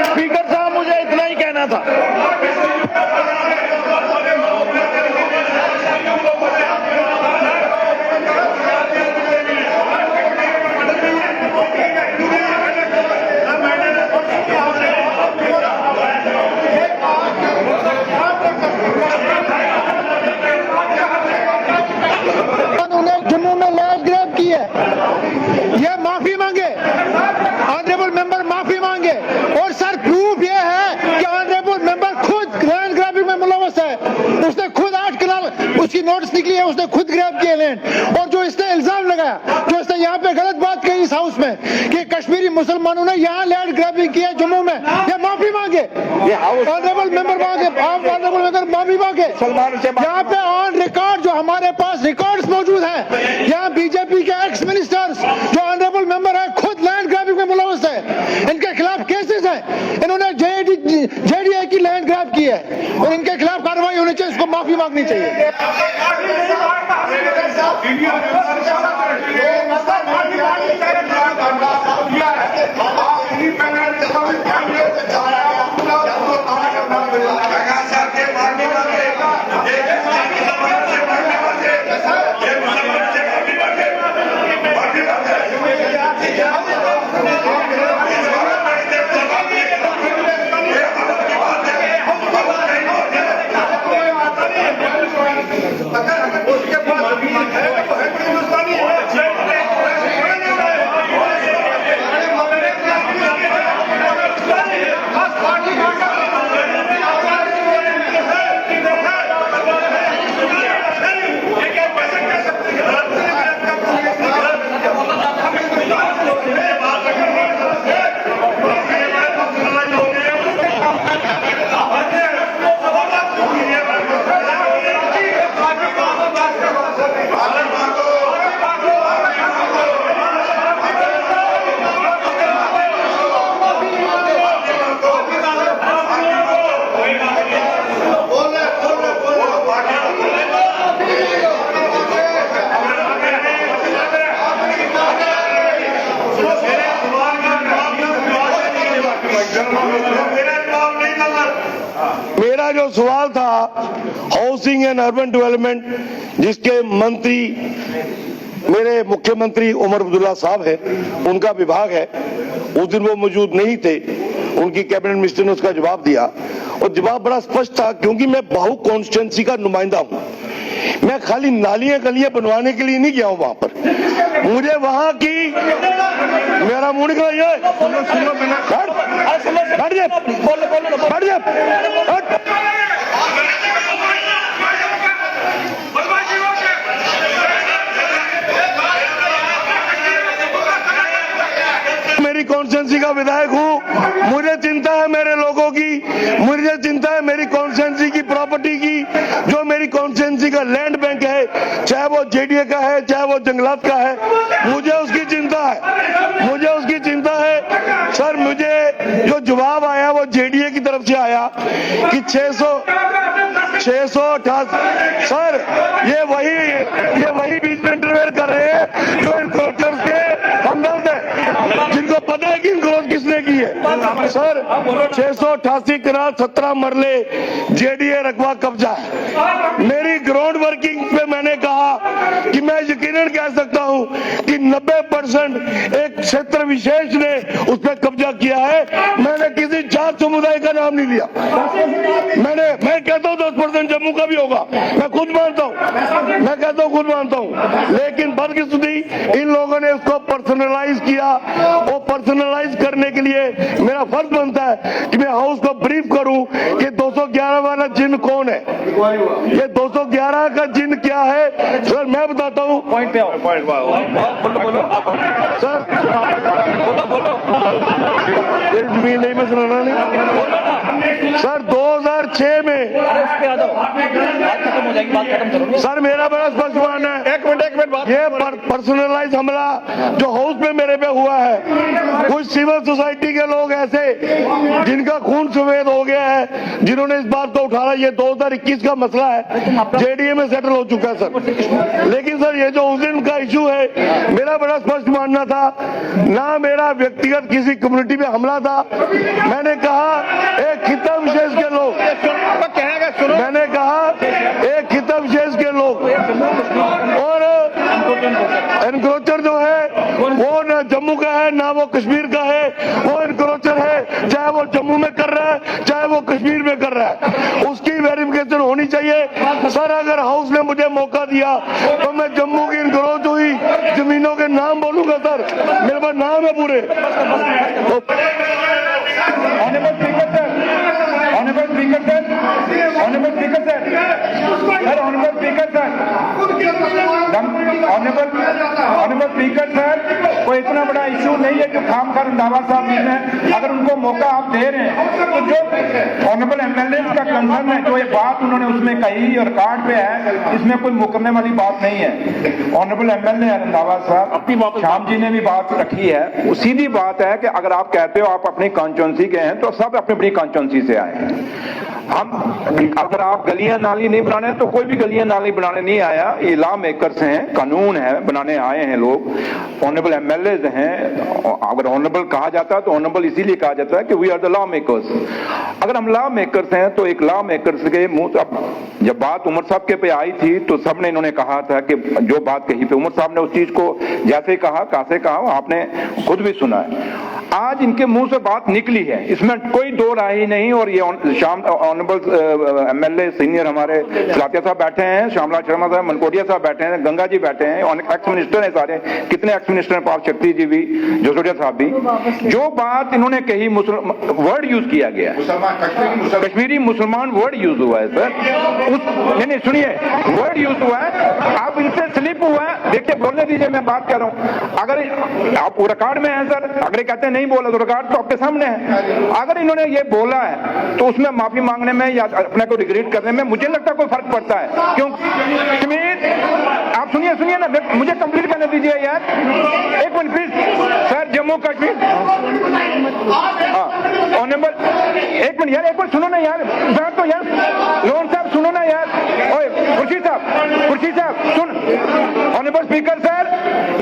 स्पीकर साहब, मुझे इतना ही कहना था। जम्मू में लैंड ग्रैब की है, ये माफी मांगे, ऑनरेबल मेंबर माफी मांगे। और सर प्रूफ ये है कि ऑनरेबल मेंबर खुद लैंड ग्रैबिंग में मुलव्वस है, उसने खुद 8 कनाल, उसकी नोटिस निकली है, उसने खुद ग्रैब किए लैंड। और जो इसने इल्जाम लगाया, जो इसने यहाँ पे गलत बात कही इस हाउस में कि कश्मीरी मुसलमानों ने यहाँ लैंड ग्रैबिंग की है जम्मू में, ये माफी मांगे, ऑनरेबल मेंबर मांगे, आप ऑनरेबल मेंबर माफी मांगे। यहाँ पे ऑन रिकॉर्ड, जो हमारे पास रिकॉर्ड्स मौजूद हैं, यहाँ बीजेपी के एक्स मिनिस्टर्स जो ऑनरेबल मेंबर है खुद लैंड ग्रैबिंग में मुलव्वस है, इनके खिलाफ केसेस हैं, इन्होंने जेडीए की लैंड ग्रैब की है और इनके खिलाफ कार्रवाई होनी चाहिए, इसको माफी मांगनी चाहिए। मेरा जो सवाल था हाउसिंग एंड अर्बन डेवलपमेंट जिसके मंत्री मेरे मुख्यमंत्री उमर अब्दुल्ला साहब है, उनका विभाग है, उस दिन वो मौजूद नहीं थे, उनकी कैबिनेट मिनिस्टर ने उसका जवाब दिया और जवाब बड़ा स्पष्ट था। क्योंकि मैं बाहू कॉन्स्टिट्यूंसी का नुमाइंदा हूं, मैं खाली नालियां गलियां बनवाने के लिए नहीं गया हूं वहां पर, मुझे वहां की मेरा मुंह निकला मेरी कॉन्स्टिट्यूंसी का विधायक हूं, मुझे चिंता है मेरे लोगों की, मुझे चिंता है मेरी कॉन्स्टिट्यूंसी की प्रॉपर्टी की, जो मेरी कॉन्स्टिट्यूंसी का लैंड बैंक है, चाहे वो जेडीए का है चाहे वो जंगलात का है, मुझे उसकी चिंता है, मुझे उसकी चिंता है। सर मुझे जो जवाब आया वो जेडीए की तरफ से आया कि 688 सर ये वही बीच में इंटरवेयर कर रहे हैं जो इनक्रोचर्स के हमदर्द है, जिनको पता है कि इनक्रोच किसने की है। सर 688 कनाल 17 मरले जेडीए रकबा कब्जा है। मेरी ग्राउंड वर्किंग पे मैंने कहा कि मैं यकीनन कह सकता हूं कि 90% एक क्षेत्र विशेष ने उस पर कब्जा किया है। मैंने किसी जात समुदाय का नाम नहीं लिया, मैं कहता हूं 10% जम्मू का भी होगा, मैं खुद मानता हूं, मैं कहता हूं खुद मानता हूं, लेकिन बदकिस्मती इन लोगों ने उसको पर्सनलाइज किया। वो पर्सनलाइज करने के लिए मेरा फर्ज बनता है कि मैं हाउस को ब्रीफ करूं कि 211 वाला जिन कौन है, ये 211 का जिन क्या है। सर मैं बताता हूं, पॉइंट पे आओ, सर जमीन नहीं मैं सुनाना नहीं। सर 2006 में सर मेरा बड़ा स्पष्ट मानना है, एक मिनट बात, ये पर्सनलाइज हमला जो हाउस में मेरे पे हुआ है, कुछ सिविल सोसाइटी के लोग ऐसे जिनका खून सफेद हो गया है, जिन्होंने इस बात को उठाया। ये 2021 का मसला है, जेडीए में सेटल हो चुका है सर। लेकिन सर ये जो उस दिन का इशू है, मेरा बड़ा स्पष्ट मानना था, ना मेरा व्यक्तिगत किसी कम्युनिटी पे हमला था। मैंने कहा एक खिता विशेष के लोग, मैंने कहा एक खिता विशेष के लोग, और एनक्रोचर जो है वो ना जम्मू का है ना वो कश्मीर का है, वो एनक्रोचर है, चाहे वो जम्मू में कर रहा है चाहे वो कश्मीर में कर रहा है, उसकी वेरिफिकेशन होनी चाहिए। सर अगर हाउस ने मुझे मौका दिया तो मैं जम्मू की एनक्रोच हुई जमीनों के नाम बोलूंगा सर, मेरे पास नाम है पूरे। ऑनरेबल स्पीकर सर, कोई इतना बड़ा इशू नहीं है जो खामखा रंधावा साहब जी ने, अगर उनको मौका आप दे रहे हैं तो जो ऑनरेबल एमएलए का कंसर्न है, जो ये बात उन्होंने उसमें कही और कार्ड पे है, इसमें कोई मुकरने वाली बात नहीं है। ऑनरेबल एमएलए है रंधावा साहब, श्याम जी ने भी बात रखी है, सीधी बात है कि अगर आप कहते हो आप अपनी कॉन्स्टिट्यूंसी के हैं तो सब अपनी अपनी कॉन्स्टिट्यूंसी से आए। हम अगर आप गलियां नाली नहीं बनाने तो कोई भी गलियां नाली बनाने नहीं आया, ये लॉ मेकर्स हैं, कानून है, बनाने आए हैं लोग, ऑनरेबल एमएलए हैं। अगर ऑनरेबल कहा जाता है तो ऑनरेबल इसीलिए कहा जाता है कि we are the law makers. अगर हम लॉ मेकर्स हैं तो एक लॉ मेकर्स के मुंह, अब जब बात उमर साहब के पे आई थी तो सबने इन्होंने कहा था कि जो बात कही पे उमर साहब ने उस चीज को जैसे कहा कैसे कहा आपने खुद भी सुना है। आज इनके मुंह से बात निकली है, इसमें कोई दो राय ही नहीं। और ये शाम ऑनरेबल एमएलए सीनियर हमारे सिलातिया साहब बैठे हैं, श्यामलाल शर्मा साहब, मनकोटिया साहब बैठे हैं, गंगा जी बैठे हैं, एक्स मिनिस्टर हैं सारे, कितने एक्स मिनिस्टर हैं, पाल शक्ति जी भी, जोसोडिया साहब भी। जो बात इन्होंने कही, वर्ड यूज किया गया है, कश्मीरी मुसलमान वर्ड यूज हुआ है सर, नहीं सुनिए, वर्ड यूज हुआ है, आप इनसे स्लिप हुआ है, देखिए बोलने दीजिए, मैं बात कर रहा हूं। अगर आप रिकॉर्ड में है सर, अगर कहते हैं नहीं बोला तो रिकॉर्ड तो आपके सामने है। अगर इन्होंने ये बोला है तो उसमें माफी मांगने में या अपने को रिग्रेट करने में मुझे लगता है कोई फर्क पड़ता है। क्यों कश्मीर, आप सुनिए ना, मुझे कंप्लीट करने दीजिए यार, एक minute please sir. Jammu Kashmir, honourable, एक मिनट यार, एक मिनट सुनो ना यार, तो यार लोन साहब सुनो ना यार, खुर्शीद साहब सुन, ऑनरेबल स्पीकर सर,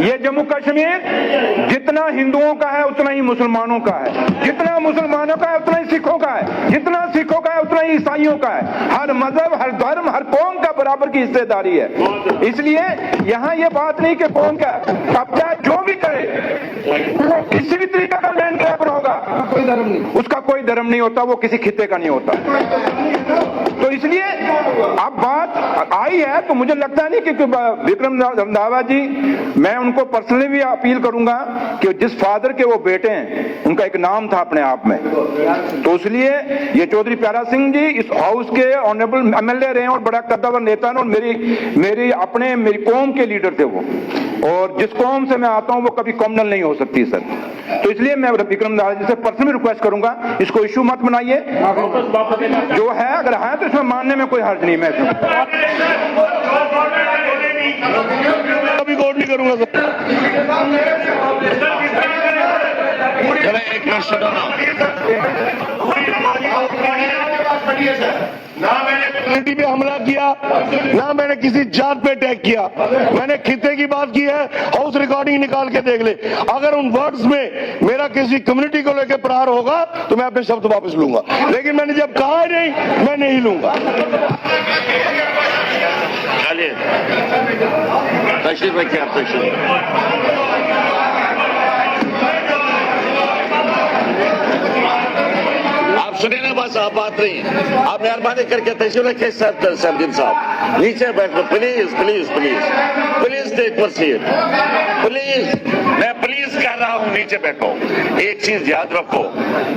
ये जम्मू कश्मीर जितना हिंदुओं का है उतना ही मुसलमानों का है, जितना मुसलमानों का है उतना ही सिखों का है, जितना सिखों का है उतना ही ईसाइयों का है। हर मजहब, हर धर्म, हर कौम का बराबर की हिस्सेदारी है। इसलिए यहाँ ये बात नहीं कि कौन का कब्जा जो भी करे, किसी भी तरीके का लैंड ग्रैबर होगा, कोई धर्म नहीं, उसका कोई धर्म नहीं होता, वो किसी खिते का नहीं होता। तो इसलिए अब बात आई है तो मुझे लगता नहीं कि विक्रम रंधावा जी, मैं उनको पर्सनली भी अपील करूंगा कि जिस फादर के वो बेटे हैं उनका एक नाम था अपने आप में, तो इसलिए ये चौधरी प्यारा सिंह जी इस हाउस के ऑनरेबल एमएलए रहे और बड़ा कद्दावर नेता और मेरी कौम के लीडर थे वो, और जिस कौम से मैं आता हूं वो कभी कॉमनल नहीं हो सकती सर। तो इसलिए मैं विक्रम रंधावा जी से पर्सनली रिक्वेस्ट करूंगा, इसको इश्यू मत बनाइए, जो है अगर है तो इसमें मानने में कोई हर्ज नहीं। मैं कभी गौर नहीं करूंगा सर। एक मिनट सुनो ना मैंने कम्युनिटी पे हमला किया, ना मैंने किसी जात पे अटैक किया, मैंने खिते की बात की है। हाउस रिकॉर्डिंग निकाल के देख ले, अगर उन वर्ड्स में मेरा किसी कम्युनिटी को लेकर प्रहार होगा तो मैं अपने शब्द वापस लूंगा, लेकिन मैंने जब कहा नहीं, मैं नहीं लूंगा। चलिए तशरीफ रखिए, आप तशरीफ। आप सुनिए ना, बस आप बात नहीं, आप मेहरबानी करके तशरीफ रखिए सरदीन साहब, नीचे बैठो please please please please take proceed please, मैं प्लीज कह रहा हूं, नीचे बैठो। एक चीज याद रखो,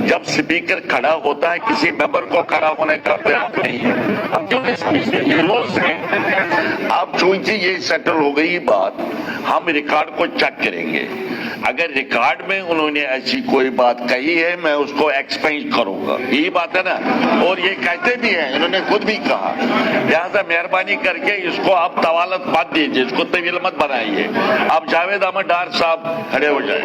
जब स्पीकर खड़ा होता है किसी मेंबर को खड़ा होने का हक नहीं है। अब क्यों अब चूंकि ये सेटल हो गई बात, हम रिकॉर्ड को चेक करेंगे, अगर रिकॉर्ड में उन्होंने ऐसी कोई बात कही है मैं उसको एक्सपेंड करूंगा, यही बात है ना, और ये कहते भी हैं, इन्होंने खुद भी कहा। लिहाजा मेहरबानी करके इसको आप तवालत मत दीजिए, इसको तवील मत बनाइए। अब जावेद अहमद डार साहब खड़े हो जाए।